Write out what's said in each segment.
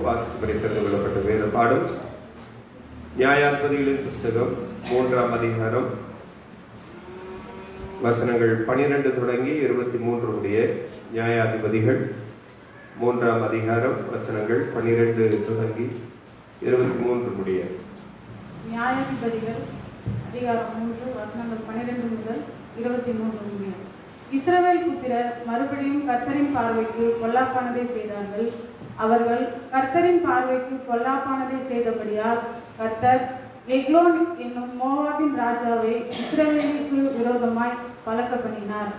வாசிக்கும்படி தெரிந்து கொள்ளப்பட்ட வேத பாடம் நியாயாதிபதிகளின் புஸ்தகம் 3ஆம் அதிகாரம் வசனங்கள் 12 தொடங்கி 23 உடைய. நியாயாதிபதிகள் 3ஆம் அதிகாரம் வசனங்கள் 12 தொடங்கி 23 உடைய. நியாயாதிபதிகள் அதிகாரம் 3 வசனங்கள் 12 முதல் 23 முடிய. இஸ்ரவேல் புத்திரர் மறுபடியும் கர்த்தரின் பார்வைக்கு பொல்லாப்பானதை செய்தார்கள். அவர்கள் கர்த்தரின் பார்வைக்கு பொல்லாப்பானதை செய்தபடியால் கர்த்தர் எக்லோன் என்னும் மோவாபின் ராஜாவை இஸ்ரவேலுக்கு விரோதமாய் பலக்க பண்ணினார்.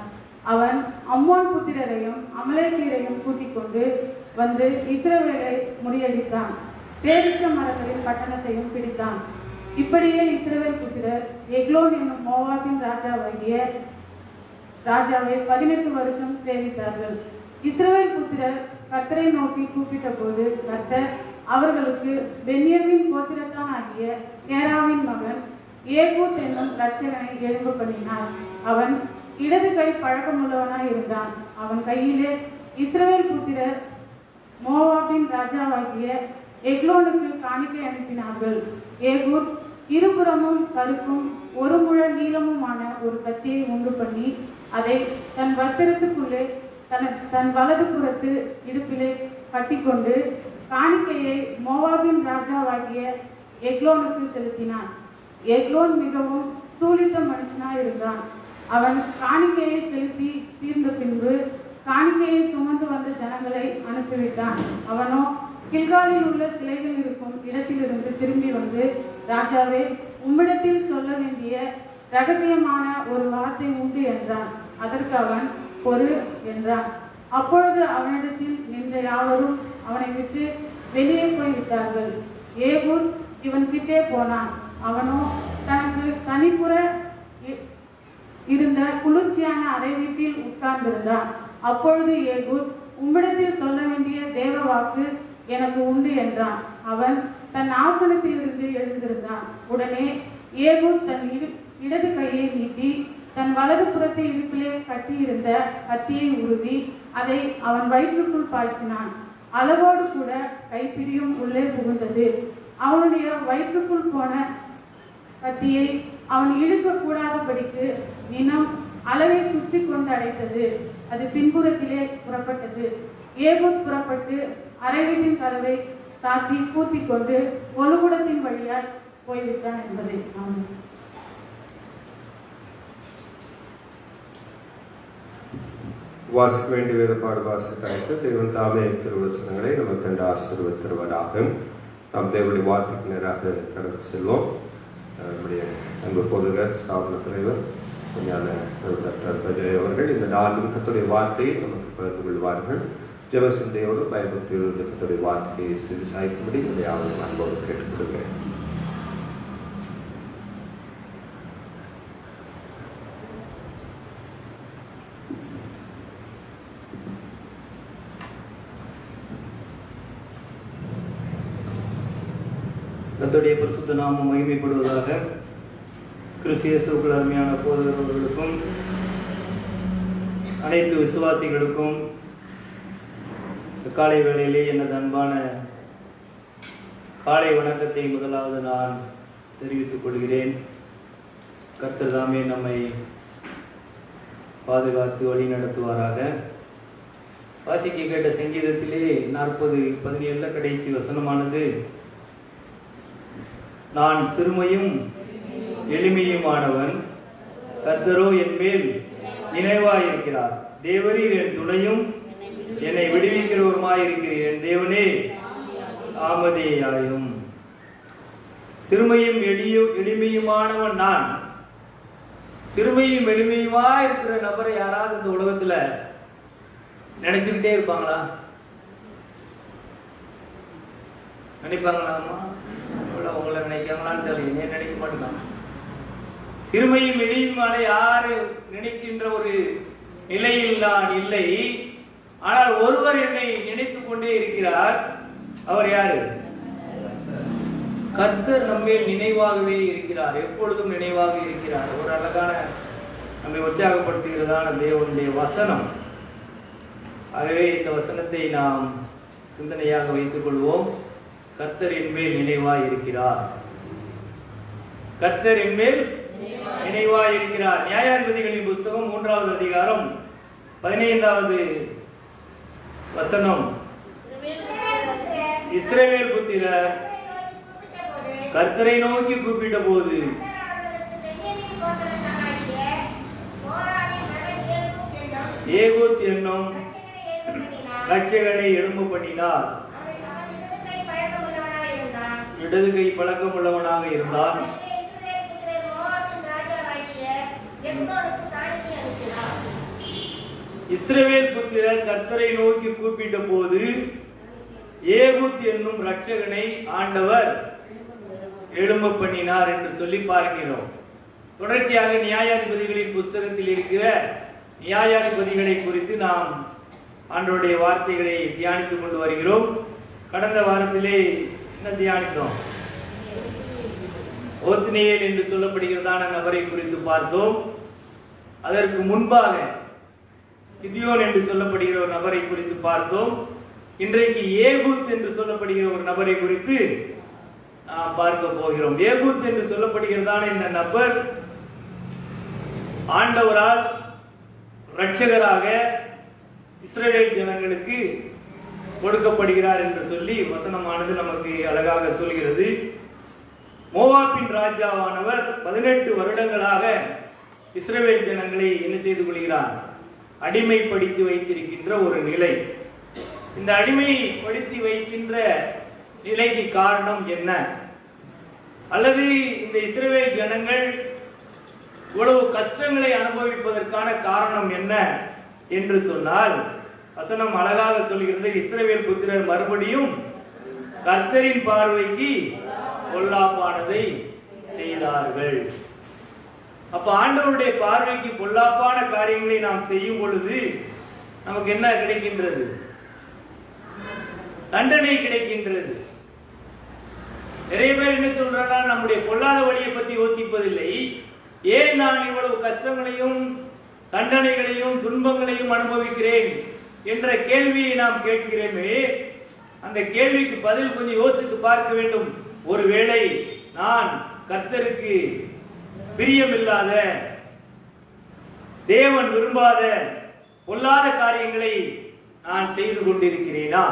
அவன் அம்மோன் புத்திரரையும் அமலேக்கியரையும் கூட்டிக் கொண்டு வந்து இஸ்ரவேலை முறியடித்தான். பேரிச்ச மரங்களின் பட்டணத்தையும் பிடித்தான். இப்படியே இஸ்ரவேல் புத்திரர் எக்லோன் என்னும் மோவாபின் ராஜாவை 18 வருஷம் சேவித்தார்கள். இஸ்ரவேல் புத்திரர் கர்த்தரை நோக்கி கூப்பிட்ட போது கர்த்தர் அவர்களுக்கு பென்யமீன் கோத்திரத்தான் ஆகிய கேராவின் மகன் ஏகூத் என்னும் இரட்சகனை எழும்ப பண்ணினார். அவன் இடது கை பழக்கமுள்ளவனாய் இருந்தான். அவன் கையிலே இஸ்ரவேல் புத்திரர் மோவாபின் ராஜாவாகிய எக்லோனுக்கு காணிக்கை அனுப்பினார்கள். ஏகூத் இருபுறமும் கருப்பும் 1 முழ நீளமுமான ஒரு கத்தியை உண்டு பண்ணி அதை தன் வஸ்திரத்துக்குள்ளே தன் வலது புறத்து இடுப்பிலே கட்டிக்கொண்டு காணிக்கையை மோவாபின் ராஜாவாகிய எக்லோனுக்கு செலுத்தினான். எக்லோன் மிகவும் ஸ்தூலித்த மனுஷனாய் இருந்தான். அவன் காணிக்கையை செலுத்தி தீர்ந்த பின்பு காணிக்கையை சுமந்து வந்த ஜனங்களை அனுப்பிவிட்டான். அவனோ கில்காலில் உள்ள சிலைகள் இருக்கும் இடத்திலிருந்து திரும்பி வந்து, ராஜாவே, உம்மிடத்தில் சொல்ல வேண்டிய ரகசியமான ஒரு வார்த்தை உண்டு என்றான். அதற்கு அவன், பொறு என்றான். அப்பொழுது அவனிடத்தில் நின்ற யாவரும் அவனை விட்டு வெளியே போய்விட்டார்கள். ஏகூத் இவன் கிட்டே போனான். அவனோ தனக்கு தனிப்புற இருந்த குளிர்ச்சியான அறை வீட்டில் உட்கார்ந்திருந்தான். அப்பொழுது ஏகூத், உம்மிடத்தில் சொல்ல வேண்டிய தேவ வாக்கு எனக்கு உண்டு என்றான். அவன் தன் ஆசனத்திலிருந்து எழுந்திருந்தான். உடனே ஏகூத் தன் இடது கையை நீட்டி தன் வலது புறத்தை இடுப்பிலே கட்டியிருந்த கத்தியை உருவி அதை அவன் வயிற்றுக்குள் பாய்ச்சினான். அளவோடு கூட கைப்பிடியும் உள்ளே புகுந்தது. அவனுடைய வயிற்றுக்குள் போன கத்தியை அவன் இழுக்க கூடாதபடிக்கு நினம் அளவை சுற்றி கொண்டு அடைத்தது. அது பின்புறத்திலே புறப்பட்டது. ஏகூத் புறப்பட்டு அறை வீட்டின் கதவை சாத்தி பூத்திக் கொண்டு ஒழுகுடத்தின் வழியாய் போய்விட்டான் என்பதை நாம் வாசிக்க வேண்டிய வேத பாடு வாசித்தாய்த்து தேவன் தாமே திருவசனங்களை நமக்கு கண்டு ஆசீர்வதித்தருவதாக. நாம் தேவனுடைய வார்த்தைக்கு நேராக கடந்து செல்வோம். நம்முடைய அன்பு போதகர் ஸ்தாபன தலைவர் டாக்டர் பஜய் அவர்கள் இந்த நாளும் கர்த்தருடைய வார்த்தையை நமக்கு பகிர்ந்து கொள்வார்கள். ஜெபசிந்தையோடு பயபக்தியோடு கர்த்தருடைய வார்த்தையை செவிசாய்க்கும்படி யாரும் அன்போடு கேட்டுக்கொள்கிறேன். கர்த்தருடைய பரிசுத்த நாமம் மகிமைப்படுவதாக. கிறிஸ்து இயேசுவுக்குள் அருமையான போதகர்களுக்கும் அனைத்து விசுவாசிகளுக்கும் காலை வேளையிலே எனது அன்பான காலை வணக்கத்தை முதலாவது நான் தெரிவித்துக் கொள்கிறேன். கர்த்தர் தாமே நம்மை பாதுகாத்து வழி நடத்துவாராக. வாசிக்க கேட்ட சங்கீதத்திலே 40:17 கடைசி வசனமானது, நான் சிறுமையும் எளிமையுமானவன், கர்த்தரோ என் மேல் நினைவாயிருக்கிறார். தேவரீர் என் துணையும் என்னை விடுவிக்கிறவருமாயிருக்கிறீர். என் தேவனே ஆமதேயாயும். சிறுமையும் எளிமையுமானவன் நான். சிறுமையும் எளிமையுமா இருக்கிற நபரை யாராவது இந்த உலகத்துல நினைச்சுக்கிட்டே இருப்பாங்களா? நினைப்பாங்களாமா? உங்களை நினைக்காங்களான்னு தெரியல. ஏன் நினைக்க மாட்டேங்க? சிறுமையும் எளிமையுமான யாரு நினைக்கின்ற ஒரு நிலையில் நான் இல்லை. ஆனால் ஒருவர் என்னை நினைத்துக் கொண்டே இருக்கிறார். அவர் யாரு? கர்த்தர் நம்மேல் நினைவாகவே இருக்கிறார். எப்பொழுதும் நினைவாக இருக்கிறார். ஒரு அழகான நம்மை உற்சாகப்படுத்துகிறதான தேவனுடைய வசனம். ஆகவே இந்த வசனத்தை நாம் சிந்தனையாக வைத்துக் கொள்வோம். கர்த்தர் என்மேல் நினைவாய் இருக்கிறார். கர்த்தர் என்மேல் நினைவாய் இருக்கிறார். நியாயாதிபதிகளின் புஸ்தகம் 3வது அதிகாரம் 15வது வசனம். இஸ்ரவேல் புத்திரர் கர்த்தரை நோக்கி கூப்பிட்ட போது ஏகூத் என்னும் ரட்சகனை எழும்ப பண்ணினார். இடது கை பழக்கம் உள்ளவனாக இருந்தான். இஸ்ரவேல் புத்திரர் கர்த்தரை நோக்கி கூப்பிட்ட போது ஏகூத் என்னும் ரட்சகனை ஆண்டவர் எழும்ப பண்ணினார் என்று சொல்லி பார்க்கிறோம். தொடர்ச்சியாக நியாயாதிபதிகளின் புஸ்தகத்தில் இருக்கிற நியாயாதிபதிகளை குறித்து நாம் ஆண்டவருடைய வார்த்தைகளை தியானித்துக் கொண்டு வருகிறோம். கடந்த வாரத்திலே என்ன தியானித்தோம்? ஓத்னியேல் என்று சொல்லப்படுகிறதான நபரை குறித்து பார்த்தோம். அதற்கு முன்பாக கிதியோன் என்று சொல்லப்படுகிற ஒரு நபரை குறித்து பார்த்தோம். இன்றைக்கு ஏகூத் என்று சொல்லப்படுகிற ஒரு நபரை குறித்து பார்க்க போகிறோம். ஏகூத் என்று சொல்லப்படுகிறதான இந்த நபர் ஆண்டவரால் இரட்சகராக இஸ்ரவேல் ஜனங்களுக்கு கொடுக்கப்படுகிறார் என்று சொல்லி வசனமானது நமக்கு அழகாக சொல்கிறது. மோவாபின் ராஜாவானவர் 18 வருடங்களாக இஸ்ரவேல் ஜனங்களை என்ன செய்து கொள்கிறார்? அடிமைப்படுத்தி வைத்திருக்கின்ற ஒரு நிலை. இந்த அடிமைப்படுத்தி வைக்கின்ற நிலைக்கு காரணம் என்ன? அல்லது இந்த இஸ்ரவேல் ஜனங்கள் இவ்வளவு கஷ்டங்களை அனுபவிப்பதற்கான காரணம் என்ன என்று சொன்னால், வசனம் அழகாக சொல்கிறது. இஸ்ரவேல் புத்திரர் மறுபடியும் கர்த்தரின் பார்வைக்கு பொல்லாப்பானதை செய்தார்கள். அப்ப ஆண்டவருடைய பார்வைக்கு பொல்லாப்பான காரியங்களை நாம் செய்யும் பொழுது நமக்கு என்ன கிடைக்கின்றது? தண்டனை கிடைக்கின்றது. நிறைய பேர் என்ன சொல்றாங்க? நம்முடைய பொல்லாத வழியை பத்தி யோசிப்பதில்லை. ஏன் நான் இவ்வளவு கஷ்டங்களையும் தண்டனைகளையும் துன்பங்களையும் அனுபவிக்கிறேன் என்ற கேள்வியை நாம் கேட்கிறேமே, அந்த கேள்விக்கு பதில் கொஞ்சம் யோசித்து பார்க்க வேண்டும். ஒருவேளை நான் கர்த்தருக்கு பிரியமில்லாத, தேவன் விரும்பாத பொல்லாத காரியங்களை நான் செய்து கொண்டிருக்கிறேனா?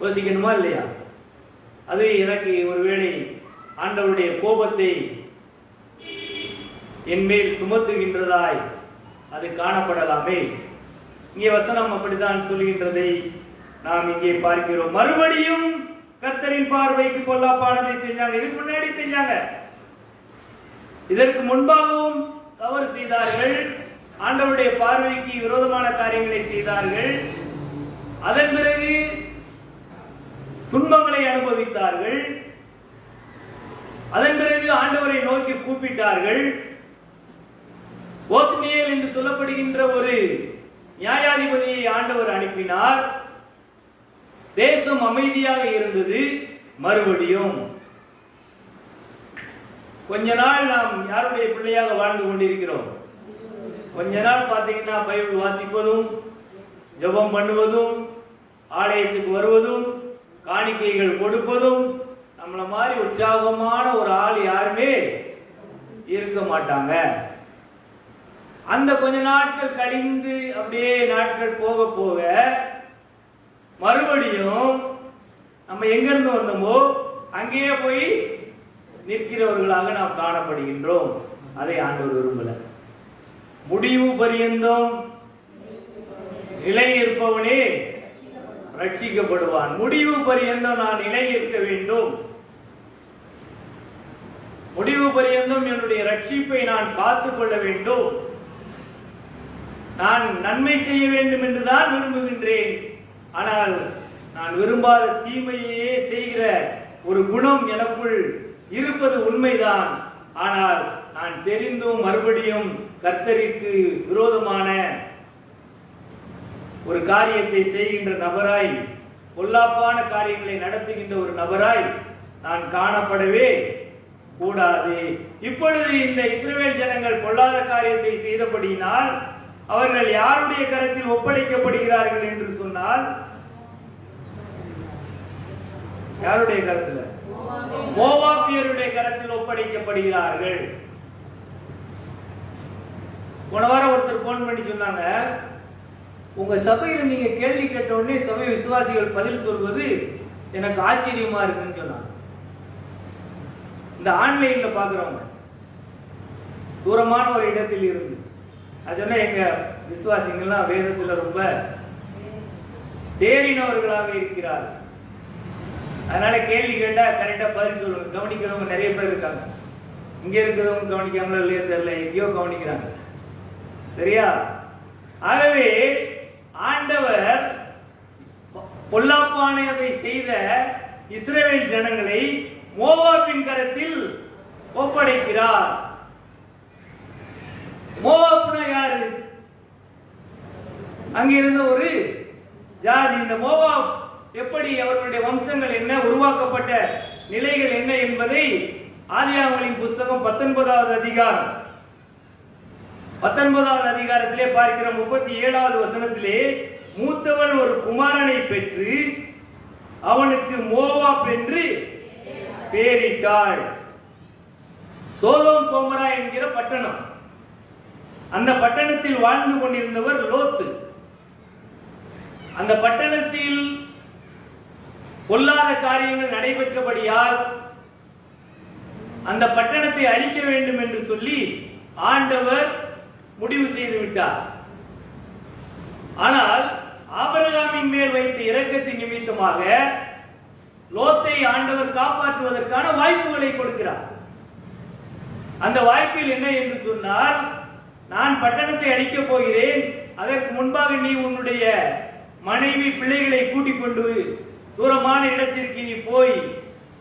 யோசிக்கணுமா இல்லையா? அது எனக்கு ஒருவேளை ஆண்டவருடைய கோபத்தை என்மேல் சுமத்துகின்றதாய் அது காணப்படலாமே. இங்கே வசனம் அப்படித்தான் சொல்கின்றதை நாம் இங்கே பார்க்கிறோம். மறுபடியும் கர்த்தரின் பார்வைக்கு பொல்லாப்பானதை செஞ்சாங்க. இதுக்கு முன்னாடி செஞ்சாங்க, இதற்கு முன்பாகவும் தவறு செய்தார்கள். ஆண்டவருடைய பார்வைக்கு விரோதமான காரியங்களை செய்தார்கள். அதன் பிறகு துன்பங்களை அனுபவித்தார்கள். அதன் பிறகு ஆண்டவரை நோக்கி கூப்பிட்டார்கள். ஓத்னியேல் என்று சொல்லப்படுகின்ற ஒரு நியாயாதிபதியை ஆண்டவர் அனுப்பினார். தேசம் அமைதியாக இருந்தது. மறுபடியும் கொஞ்ச நாள் நாம் யாருடைய பிள்ளையாக வாழ்ந்து கொண்டிருக்கிறோம்? கொஞ்ச நாள் பார்த்தீங்கன்னா பைபிள் வாசிப்பதும், ஜெபம் பண்ணுவதும், ஆலயத்துக்கு வருவதும், காணிக்கைகள் கொடுப்பதும், நம்மள மாதிரி உற்சாகமான ஒரு ஆள் யாருமே இருக்க மாட்டாங்க. அந்த கொஞ்ச நாட்கள் கழிந்து அப்படியே நாட்கள் போக போக மறுபடியும் நம்ம எங்கிருந்து வந்தோமோ அங்கேயே போய் நிற்கிறவர்களாக நாம் காணப்படுகின்றோம். அதை ஆண்டவர் விரும்பல. முடிவு பரியந்தம் நிலை இருப்பவனே ரட்சிக்கப்படுவான். முடிவு பரியந்தம் நான் நிலை இருக்க வேண்டும். முடிவு பரியந்தம் என்னுடைய ரட்சிப்பை நான் காத்துக் கொள்ள வேண்டும். நான் நன்மை செய்ய வேண்டும் என்றுதான் விரும்புகின்றேன். ஆனால் நான் விரும்பாத தீமையே செய்கிற ஒரு குணம் எனக்குள் இருப்பது உண்மைதான். ஆனால் நான் தெரிந்தும் மறுபடியும் கர்த்தருக்கு விரோதமான ஒரு காரியத்தை செய்கின்ற நபராய், பொல்லாப்பான காரியங்களை நடத்துகின்ற ஒரு நபராய் நான் காணப்படவே கூடாது. இப்பொழுது இந்த இஸ்ரவேல் ஜனங்கள் பொல்லாத காரியத்தை செய்தபடியினால் அவர்கள் யாருடைய கரத்தில் ஒப்படைக்கப்படுகிறார்கள் என்று சொன்னால், யாருடைய கரத்துல? மோவாபியருடைய கரத்தில் ஒப்படைக்கப்படுகிறார்கள். போன வாரம் ஒருத்தர் போன் பண்ணி சொன்னாங்க, உங்க சபையில நீங்க கேள்வி கேட்ட உடனே சபை விசுவாசிகள் பதில் சொல்வது எனக்கு ஆச்சரியமா இருக்குன்னு சொன்னாங்க. இந்த ஆன்லைன்ல பாக்குறவங்க தூரமான ஒரு இடத்தில் இருந்து அது சொன்னா, எங்க விசுவாசிகள்லாம் வேதத்துல ரொம்ப தேறினவர்களாக இருக்கிறார், அதனால கேள்வி கேட்டா கரெக்டா பதில் சொல்லுங்க. கவனிக்கிறவங்க நிறைய பேர் இருக்காங்க. இங்க இருக்கிறவங்க கவனிக்காமல இல்லையா தெரியல, எங்கேயோ கவனிக்கிறாங்க. சரியா? ஆகவே ஆண்டவர் பொல்லாப்பானதை செய்த இஸ்ரவேல் ஜனங்களை மோவாபின் கரத்தில் ஒப்படைக்கிறார். மோவாப்னா யாரு? அங்கிருந்த ஒரு ஜாதி. இந்த மோவாப் எப்படி, அவர்களுடைய வம்சங்கள் என்ன, உருவாக்கப்பட்ட நிலைகள் என்ன என்பதை ஆதியாகமத்தின் புத்தகம் 19வது அதிகாரம் 19வது அதிகாரத்திலே பார்க்கிற 37வது வசனத்திலே, மூத்தவள் ஒரு குமாரனை பெற்று அவனுக்கு மோவாப் என்று பெயரிட்டாள். சோதோம் கோமரா என்கிற பட்டணம், அந்த பட்டணத்தில் வாழ்ந்து கொண்டிருந்தவர் லோத்து. அந்த பட்டணத்தில் பொல்லாத காரியங்கள் நடைபெற்றபடியால் அந்த பட்டணத்தை அழிக்க வேண்டும் என்று சொல்லி ஆண்டவர் முடிவு செய்து விட்டார். ஆனால் ஆபிரகாமின் மேல் வைத்த இரக்கத்தின் நிமித்தமாக லோத்தை ஆண்டவர் காப்பாற்றுவதற்கான வாய்ப்புகளை கொடுக்கிறார். அந்த வாய்ப்பில் என்ன என்று சொன்னால், நான் பட்டணத்தை அழிக்கப் போகிறேன், அதற்கு முன்பாக நீ உன்னுடைய மனைவி பிள்ளைகளை கூட்டிக் கொண்டு தூரமான இடத்திற்கு நீ போய்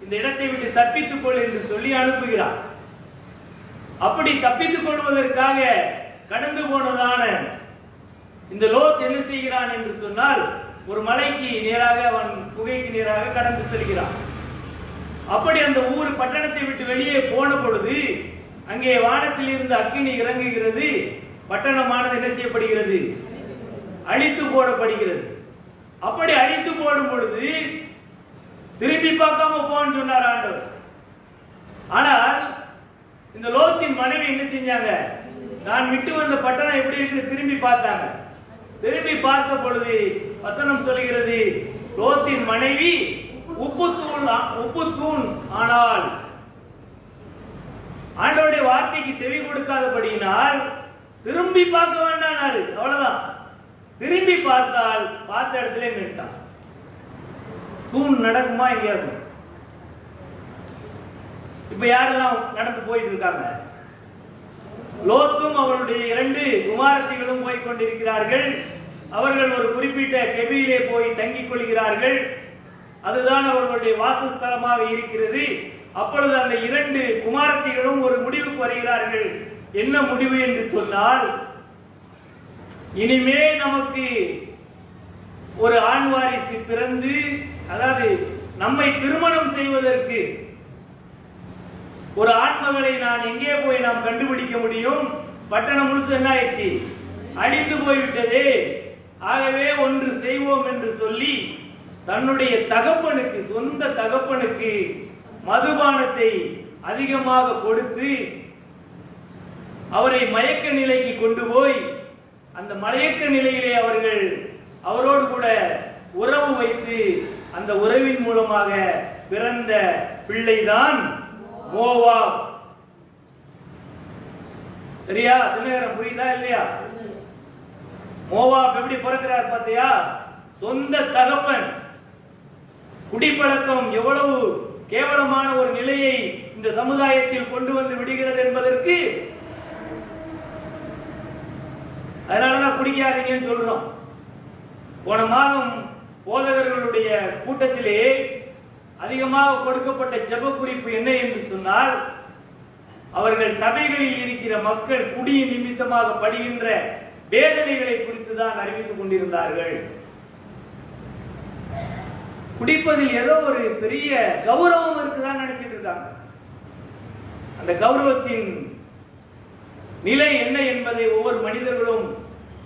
இந்த இடத்தை விட்டு தப்பித்துக் கொள் என்று சொல்லி அனுப்புகிறார். அப்படி தப்பித்துக் கொள்வதற்காக கடந்து போனதான இந்த லோத் என்ன செய்கிறான் என்று சொன்னால், ஒரு மலைக்கு நேராக, அவன் குகைக்கு நேராக கடந்து செல்கிறான். அப்படி அந்த ஊர் பட்டணத்தை விட்டு வெளியே போன பொழுது அங்கே வானத்தில் இருந்து அக்கினி இறங்குகிறது. பட்டணமானது என்ன செய்யப்படுகிறது? அழித்து போடப்படுகிறது. அப்படி அழித்து போடும் பொழுது திரும்பி பார்க்காம போன்னு சொன்னார் ஆண்டவர். ஆனால் இந்த லோத்தின் மனைவி என்ன செஞ்சாங்க? நான் விட்டு வந்த பட்டணம் எப்படி இருக்கு திரும்பி பார்த்தாங்க. திரும்பி பார்த்த பொழுது வசனம் சொல்கிறது, லோத்தின் மனைவி உப்பு தூண் ஆனால். ஆண்டவருடைய வார்த்தைக்கு செவி கொடுக்காதபடியினால் திரும்பி பார்க்க வேண்டாம், அவ்வளவுதான். திரும்பி பார்த்தால் பார்த்த இடத்துல நின்றான். தூண் நடக்குமா எங்கேயாவது? இப்ப யாரெல்லாம் நடந்து போயிட்டு இருக்காங்க? லோத்தும் அவருடைய 2 குமாரத்திகளும் போய் கொண்டிருக்கிறார்கள். அவர்கள் ஒரு குறிப்பிட்ட கெபியிலே போய் தங்கிக் கொள்கிறார்கள். அதுதான் அவர்களுடைய வாசஸ்தலமாக இருக்கிறது. அப்பொழுது அந்த 2 குமாரத்திகளும் ஒரு முடிவுக்கு வருகிறார்கள். என்ன முடிவு என்று சொன்னால், இனிமே நமக்கு ஒரு ஆண் வாரிசு பிறந்து, அதாவது நம்மை திருமணம் செய்வதற்கு ஒரு ஆண்மகளை நான் எங்கே போய் நாம் கண்டுபிடிக்க முடியும்? பட்டணம் முழுசு என்ன ஆயிடுச்சு? அழிந்து போய்விட்டதே. ஆகவே ஒன்று செய்வோம் என்று சொல்லி தன்னுடைய தகப்பனுக்கு, சொந்த தகப்பனுக்கு மதுபானத்தை அதிகமாக கொடுத்து அவரை மயக்க நிலைக்கு கொண்டு போய், அந்த மயக்க நிலையிலே அவர்கள் அவரோடு கூட உறவு வைத்து, அந்த உறவின் மூலமாக பிறந்த பிள்ளைதான் மோவாப். சரியா? தினகரன் புரியுதா இல்லையா? மோவாப் எப்படி பிறக்கிறார் பார்த்தியா? சொந்த தகப்பன். குடிப்பழக்கம் எவ்வளவு கேவலமான ஒரு நிலையை இந்த சமுதாயத்தில் கொண்டு வந்து விடுகிறது என்பதற்கு அதனாலதான் குடிக்காதீங்கன்னு சொல்றோம். போன மாதம் போதகர்களுடைய கூட்டத்திலே அதிகமாக கொடுக்கப்பட்ட ஜெப குறிப்பு என்ன என்று சொன்னால், அவர்கள் சபைகளில் இருக்கிற மக்கள் குடியின் நிமித்தமாக படுகின்ற வேதனைகளை குறித்து தான் அறிவித்துக் கொண்டிருந்தார்கள். குடிப்பதில் ஏதோ ஒரு பெரிய கௌரவம் இருக்குதான் நினைச்சிட்டு இருக்காங்க. அந்த கௌரவத்தின் நிலை என்ன என்பதை ஒவ்வொரு மனிதர்களும்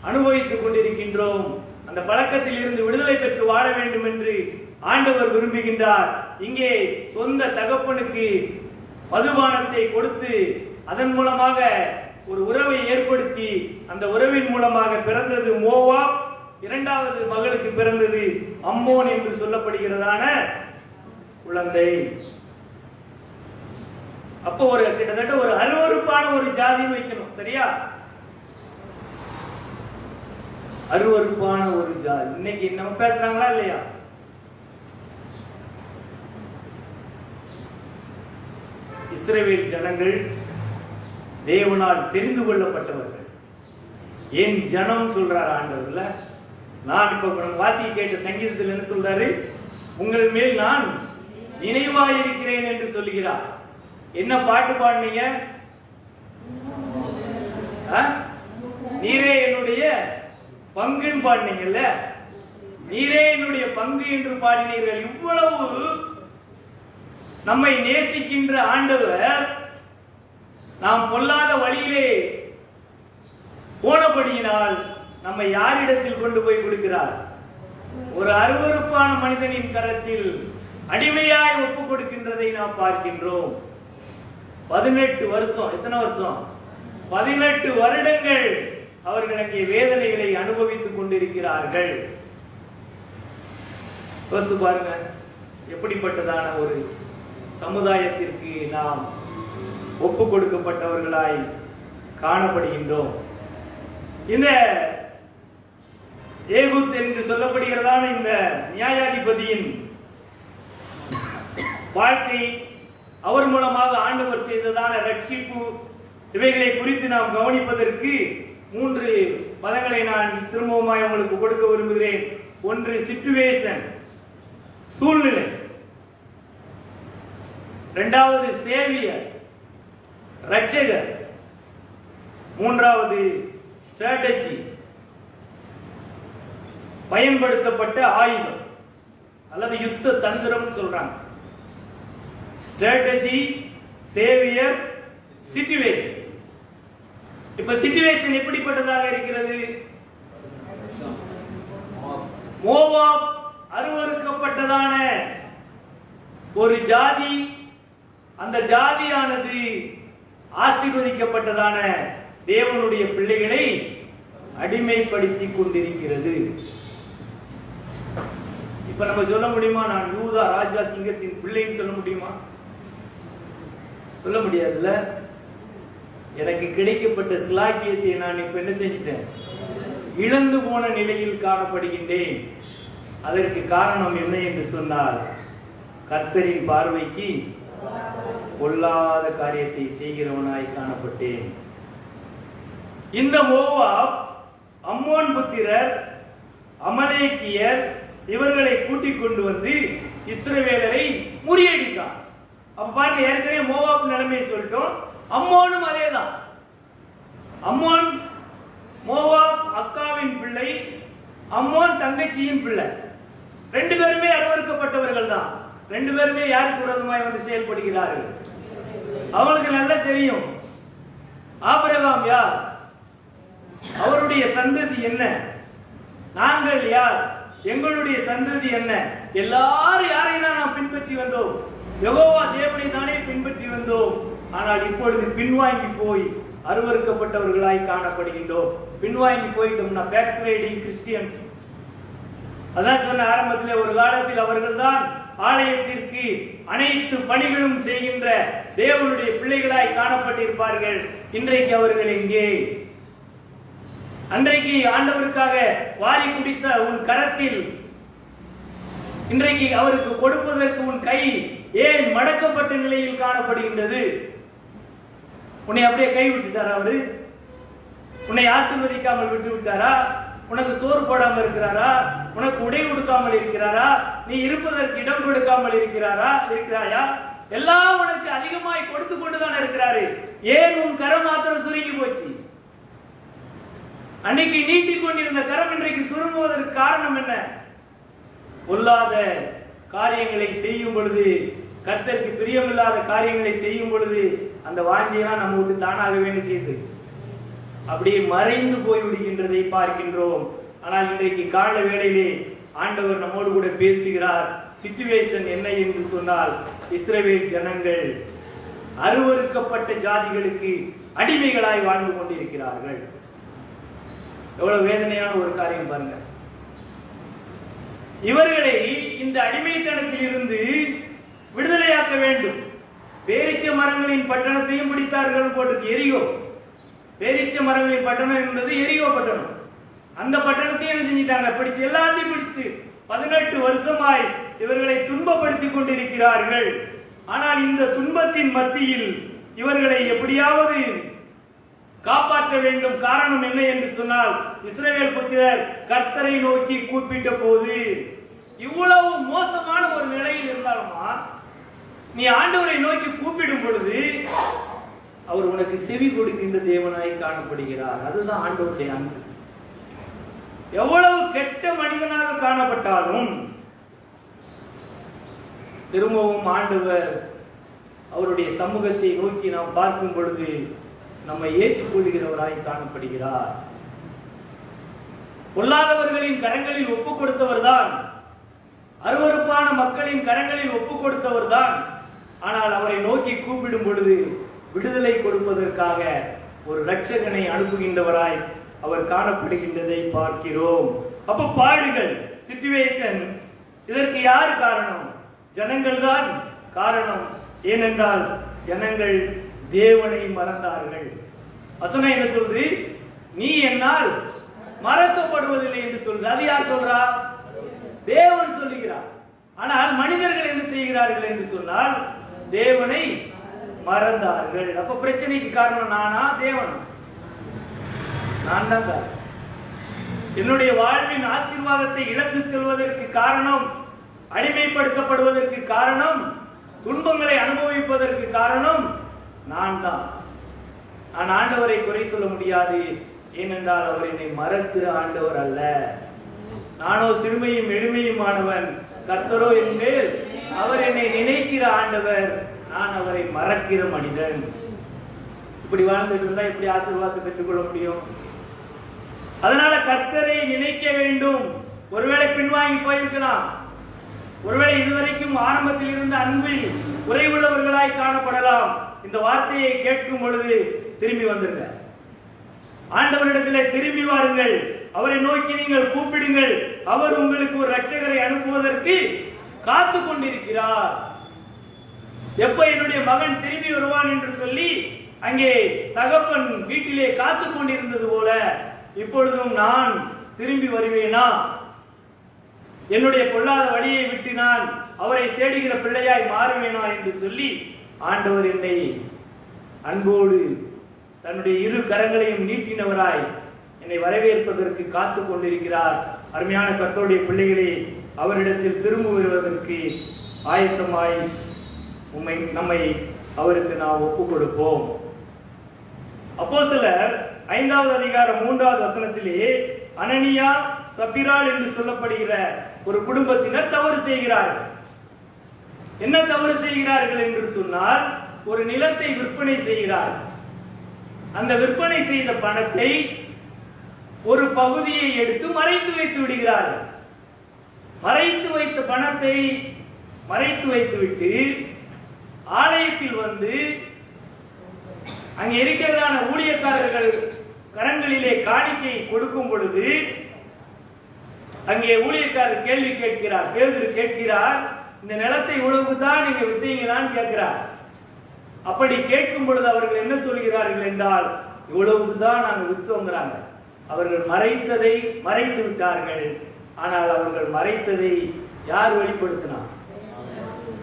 அனுபவித்துக் கொண்டிருக்கின்றோம். அந்த பழக்கத்தில் இருந்து விடுதலை பெற்று வாழ வேண்டும் என்று ஆண்டவர் விரும்புகின்றார். இங்கே சொந்த தகப்பனுக்கு மதுபானத்தை கொடுத்து அதன் மூலமாக ஒரு உறவை ஏற்படுத்தி அந்த உறவின் மூலமாக பிறந்தது மோவாப். இரண்டாவது மகளுக்கு பிறந்தது அம்மோன் என்று சொல்லப்படுகிறதான குழந்தை. அப்போ ஒரு கிட்டத்தட்ட ஒரு அருவருப்பான ஒரு ஜாதி வைக்கணும், சரியா? அருவருப்பான ஒரு ஜாதி. இன்னைக்கு நம்ம பேசுறாங்களா இல்லையா? இஸ்ரவேல் ஜனங்கள் தேவனால் தெரிந்து கொள்ளப்பட்டவர்கள். என் ஜனம் சொல்றார் ஆண்டவர்ல. நான் இப்ப வாசி கேட்ட சங்கீதத்தில் என்ன சொல்றாரு? உங்கள் மேல் நான் நினைவாயிருக்கிறேன் என்று சொல்லுகிறார். என்ன பாட்டு பாடுனீங்க? நீரே என்னுடைய பங்குன்னு பாடினீங்கல்ல. நீரே என்னுடைய பங்கு என்று பாடினீர்கள். இவ்வளவு நம்மை நேசிக்கின்ற ஆண்டவர் நாம் பொல்லாத வழியிலே போனபடியினால் நம்மை யாரிடத்தில் கொண்டு போய் கொடுக்கிறார்? ஒரு அருவருப்பான மனிதனின் கரத்தில் அடிமையாய் ஒப்பு கொடுக்கின்றதை நாம் பார்க்கின்றோம். 18 வருஷம், எத்தனை வருஷம்? 18 வருடங்கள் அவர்கள் அங்கே வேதனைகளை அனுபவித்துக் கொண்டிருக்கிறார்கள். யோசிச்சு பாருங்க, எப்படிப்பட்டதான ஒரு சமுதாயத்திற்கு நாம் ஒப்பு கொடுக்கப்பட்டவர்களாய் காணப்படுகின்றோம். இந்த ஏகூத் என்று சொல்லப்படுகிறதான இந்த நியாயாதிபதியின் வாழ்க்கை, அவர் மூலமாக ஆண்டவர் செய்ததான ரட்சிப்பு, இவைகளை குறித்து நாம் கவனிப்பதற்கு 3 பதங்களை நான் திரும்பவுமாய் உங்களுக்கு கொடுக்க விரும்புகிறேன். ஒன்று சிச்சுவேஷன், சூழ்நிலை. இரண்டாவது சேவியர், ரட்சகர். மூன்றாவது ஸ்ட்ராட்டஜி, பயன்படுத்தப்பட்ட ஆயுதம் அல்லது யுத்த தந்திரம் சொல்றாங்க. Strategy, Xavier, situation. இப்ப சிச்சுவேஷன் எப்படிப்பட்டதாக இருக்கிறது? மோவாப் அருவருக்கப்பட்டதான ஒரு ஜாதி. அந்த ஜாதியானது ஆசீர்வதிக்கப்பட்டதான தேவனுடைய பிள்ளைகளை அடிமைப்படுத்தி கொண்டிருக்கிறது. இப்ப நம்ம சொல்ல முடியுமா, நான் யூதா ராஜா சிங்கத்தின் பிள்ளைன்னு சொல்ல முடியுமா? சொல்ல முடியாதுல்ல. எனக்கு கிடைக்கப்பட்ட சிலாக்கியத்தை நான் இப்ப என்ன செஞ்சிட்டேன்? இழந்து போன நிலையில் காணப்படுகின்றேன். அதற்கு காரணம் என்ன என்று சொன்னால், கர்த்தரின் பார்வைக்கு பொல்லாத காரியத்தை செய்கிறவனாய் காணப்பட்டேன். இந்த மோவாப், அம்மோன் புத்திரர், அமலேக்கியர் இவர்களை கூட்டிக் கொண்டு வந்து இஸ்ரவேலரை முறியடித்தான். அப்ப பாருங்க, ஏற்கனவே மோவாப் நிலைமையை சொல்லிட்டோம். அம்மோனும் அதேதான். அம்மோன் மோவாப் அக்காவின் பிள்ளை, அம்மோன் தங்கச்சியின் பிள்ளை. 2 பேருமே அருவருக்கப்பட்டவர்கள் தான். 2 பேருமே யாருக்கு விரோதமாய் வந்து செயல்படுகிறார்கள்? அவங்களுக்கு நல்லா தெரியும் ஆபிரகாம் யார், அவருடைய சந்ததி என்ன, நாங்கள் யார், எங்களுடைய சந்ததி என்ன. எல்லாரும் யாரை தான் நாம் பின்பற்றி வந்தோம்? யெகோவா தேவனை தானே பின்பற்றி வந்தோம். ஆனால் இப்பொழுது பின்வாங்கி போய் அருவருக்கப்பட்டவர்களாய் காணப்படுகின்றோம். பின்வாங்கி போயிட்டோம்னா பேக் ஸ்லைடிங் கிறிஸ்டியன்ஸ். அதான் சொன்ன ஆரம்பத்தில், ஒரு காலத்தில் அவர்கள் தான் ஆலயத்திற்கு அனைத்து பணிகளும் செய்கின்ற தேவனுடைய பிள்ளைகளாய் காணப்பட்டிருப்பார்கள். இன்றைக்கு அவர்கள் எங்கே? அன்றைக்கு ஆண்டவருக்காக வாரி குடித்த உன் கரத்தில் இன்றைக்கு அவருக்கு கொடுப்பதற்கு உன் கை ஏன் மடக்கப்பட்ட நிலையில் காணப்படுகின்றது? உன்னை அப்படியே கை விட்டுட்டாரா? அவரு உன்னை ஆசீர்வதிக்காமல் விட்டு விட்டாரா? உனக்கு சோறு போடாமல் இருக்கிறாரா? உனக்கு உடை கொடுக்காமல் இருக்கிறாரா? நீ இருப்பதற்கு இடம் கொடுக்காமல் இருக்கிறாயா? எல்லாம் உனக்கு அதிகமாய் கொடுத்து கொண்டுதான் இருக்கிறாரு. ஏன் உன் கரம் மாத்திரம் சுருங்கி போச்சு? அன்னைக்கு நீட்டிக் கொண்டிருந்த கரம் இன்றைக்கு சுருங்குவதற்கு காரணம் என்ன? பொல்லாத காரியங்களை செய்யும் பொழுது, கர்த்தருக்கு பிரியமில்லாத காரியங்களை செய்யும் பொழுது அந்த வாஞ்சையெல்லாம் நம்ம விட்டு தானாகவே செய்து அப்படியே மறைந்து போய் விடுகின்றதை பார்க்கின்றோம். ஆனால் இன்றைக்கு கால வேளையிலே ஆண்டவர் நம்மோடு கூட பேசுகிறார். சிச்சுவேஷன் என்ன என்று சொன்னால், இஸ்ரவேல் ஜனங்கள் அருவருக்கப்பட்ட ஜாதிகளுக்கு அடிமைகளாய் வாழ்ந்து கொண்டிருக்கிறார்கள். எவ்வளவு வேதனையான ஒரு காரியம் பாருங்க. இவர்களை இந்த அடிமைத்தனத்தில் இருந்து விடுதலையாக்க வேண்டும். பேரீச்ச மரங்களின் பட்டணத்தையும் பிடித்தார்கள் போட்டு. எரிகோ, பேரீச்ச மரங்களின் பட்டணம் என்பது எரிகோ பட்டணம். அந்த பட்டணத்தையும் என்ன செஞ்சிட்டாங்க? பிடிச்சு, எல்லாத்தையும் பிடிச்சிட்டு 18 வருஷமாய் இவர்களை துன்பப்படுத்தி கொண்டிருக்கிறார்கள். ஆனால் இந்த துன்பத்தின் மத்தியில் இவர்களை எப்படியாவது காப்பாற்ற வேண்டும். காரணம் என்ன என்று சொன்னால், இஸ்ரவேல் புத்திரர் கர்த்தரை நோக்கி கூப்பிட்ட போது, இவ்வளவு மோசமான ஒரு நிலையில் இருந்தாலுமா நீ ஆண்டவரை நோக்கி கூப்பிடும் பொழுது அவர் உனக்கு செவி கொடுக்கின்ற தேவனாய் காணப்படுகிறார். அதுதான் ஆண்டவருடைய அன்பு. எவ்வளவு கெட்ட மனிதனாக காணப்பட்டாலும் திரும்பவும் ஆண்டவர் அவருடைய சமூகத்தை நோக்கி நாம் பார்க்கும் பொழுது நம்மை ஏற்றுக்கொள்கிறவராய் காணப்படுகிறார். பொல்லாதவர்களின் கரங்களில் ஒப்பு கொடுத்தவர் தான், அருவருப்பான மக்களின் கரங்களில் ஒப்பு கொடுத்தவர் தான். ஆனால் அவரை நோக்கி கூப்பிடும் பொழுது விடுதலை கொடுப்பதற்காக ஒரு இரட்சகனை அனுப்புகின்றவராய் அவர் காணப்படுகின்றதை பார்க்கிறோம். அப்ப பாடுகள், சிச்சுவேஷன், இதற்கு யார் காரணம்? ஜனங்கள் தான் காரணம். ஏனென்றால் ஜனங்கள் தேவனை மறந்தார்கள். வசனம் என்ன சொல்றது? நீ என்னால் மறக்கப்படுவதில்லை என்று சொல்றது. அது யார் சொல்றா? தேவன் சொல்லுகிறார். ஆனால் மனிதர்கள் என்ன செய்கிறார்கள் என்று சொன்னால் தேவனை மறந்தார்கள். அப்ப பிரச்சனைக்கு காரணம் நானா, தேவன்? நான் தான். என்னுடைய வாழ்வின் ஆசீர்வாதத்தை இழந்து செல்வதற்கு காரணம், அடிமைப்படுத்தப்படுவதற்கு காரணம், துன்பங்களை அனுபவிப்பதற்கு காரணம் நான் தான். நான் ஆண்டவரை குறை சொல்ல முடியாது. ஏனென்றால் அவர் என்னை மறக்கிற ஆண்டவர் அல்ல. நானோ சிறுமையும் எளிமையுமானவன், கர்த்தரோ என் மேல் அவர் என்னை நினைக்கிற ஆண்டவர், நான் அவரை மறக்கிற மனிதன். இப்படி வாழ்ந்துட்டு இருந்தா எப்படி ஆசீர்வாதத்தை பெற்றுக்கொள்ள முடியும்? அதனால கர்த்தரை நினைக்க வேண்டும். ஒருவேளை பின்வாங்கி போயிருக்கலாம், ஒருவேளை இதுவரைக்கும் ஆரம்பத்தில் இருந்த அன்பில் குறைவுள்ளவர்களாய் காணப்படலாம். இந்த வார்த்தையை கேட்கும் பொழுது திரும்பி வந்துருங்க, ஆண்டவரிடத்திலே திரும்பி வாருங்கள், அவரை நோக்கி நீங்கள் கூப்பிடுங்கள். அவர் உங்களுக்கு ஒரு இரட்சகரை அனுப்புவதற்கு காத்து கொண்டிருக்கிறார். எப்ப என்னுடைய மகன் திரும்பி வருவான் என்று சொல்லி அங்கே தகப்பன் வீட்டிலே காத்து கொண்டிருந்தது போல இப்பொழுதும் நான் திரும்பி வருவேனா? என்னுடைய பொல்லாத வழியை விட்டு நான் அவரை தேடுகிற பிள்ளையாய் மாறுவேனா என்று சொல்லி ஆண்டவர் என்னை அன்போடு தன்னுடைய இரு கரங்களையும் நீட்டினவராய் என்னை வரவேற்பதற்கு காத்து கொண்டிருக்கிறார். அருமையான கர்த்தருடைய பிள்ளைகளே, அவரிடத்தில் திரும்ப வருவதற்கு ஆயத்தமாய் நம்மை அவருக்கு நாம் ஒப்பு கொடுப்போம். அப்போஸ்தலர் 5வது அதிகாரம் 3வது வசனத்திலே அனனியா சப்பிராள் என்று சொல்லப்படுகிற ஒரு குடும்பத்தினர் தவறு செய்கிறார்கள். என்ன தவறு செய்கிறார்கள் என்று சொன்னால், ஒரு நிலத்தை விற்பனை செய்கிறார்கள். அந்த விற்பனை செய்த பணத்தை ஒரு பகுதியை எடுத்து மறைத்து வைத்து விடுகிறார்கள். மறைத்து வைத்த பணத்தை மறைத்து வைத்துவிட்டு ஆலயத்தில் வந்து அங்கே இருக்கிறதான ஊழியக்காரர்கள் கரங்களிலே காணிக்கை கொடுக்கும் பொழுது அங்கே ஊழியக்காரர் கேள்வி கேட்கிறார். பேதுரு கேட்கிறார், இந்த நிலத்தை இவ்வளவுக்கு தான் நீங்க வித்தீங்களான்னு கேட்கிறார். அப்படி கேட்கும் பொழுது அவர்கள் என்ன சொல்கிறார்கள் என்றால், இவ்வளவுக்கு தான் நாங்கள் வித்தோங்கிறாங்க. அவர்கள் மறைத்ததை மறைத்து விட்டார்கள். ஆனால் அவர்கள் மறைத்ததை யார் வெளிப்படுத்தினார்?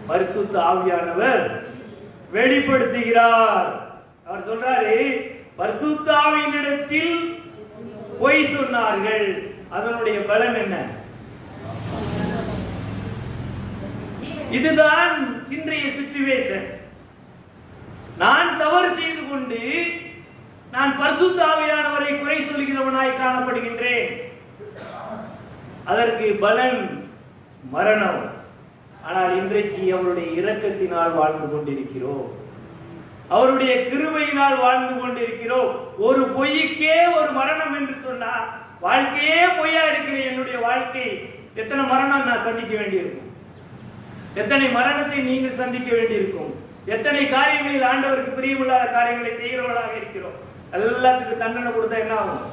பரிசுத்த ஆவியானவர் வெளிப்படுத்துகிறார். அவர் சொல்றாரு, பரிசுத்த ஆவியினிடத்தில் பொய் சொன்னார்கள். அதனுடைய பலன் என்ன? இதுதான் இன்றைய சிச்சுவேஷன். நான் தவறு செய்து கொண்டு நான் பரிசுத்த ஆவியானவரை குறை சொல்கிறவனாய் காணப்படுகின்றேன். அதற்கு பலன் மரணம். ஆனால் இன்றைக்கு அவருடைய இரக்கத்தினால் வாழ்ந்து கொண்டிருக்கிறோம், அவருடைய கிருபையினால் வாழ்ந்து கொண்டிருக்கிறோம். ஒரு பொய்க்கே ஒரு மரணம் என்று சொன்னார். வாழ்க்கையே பொய்யா இருக்கிற என்னுடைய வாழ்க்கை எத்தனை மரணம் நான் சந்திக்க வேண்டியிருக்கும்? எத்தனை மரணத்தை நீங்கள் சந்திக்க வேண்டியிருக்கும், எத்தனை காரியங்களில் ஆண்டவருக்கு பிரியமில்லாத காரியங்களை செய்கிறவர்களாக இருக்கிறோம். எல்லாத்துக்கும் தண்டனை கொடுத்தா என்ன ஆகும்?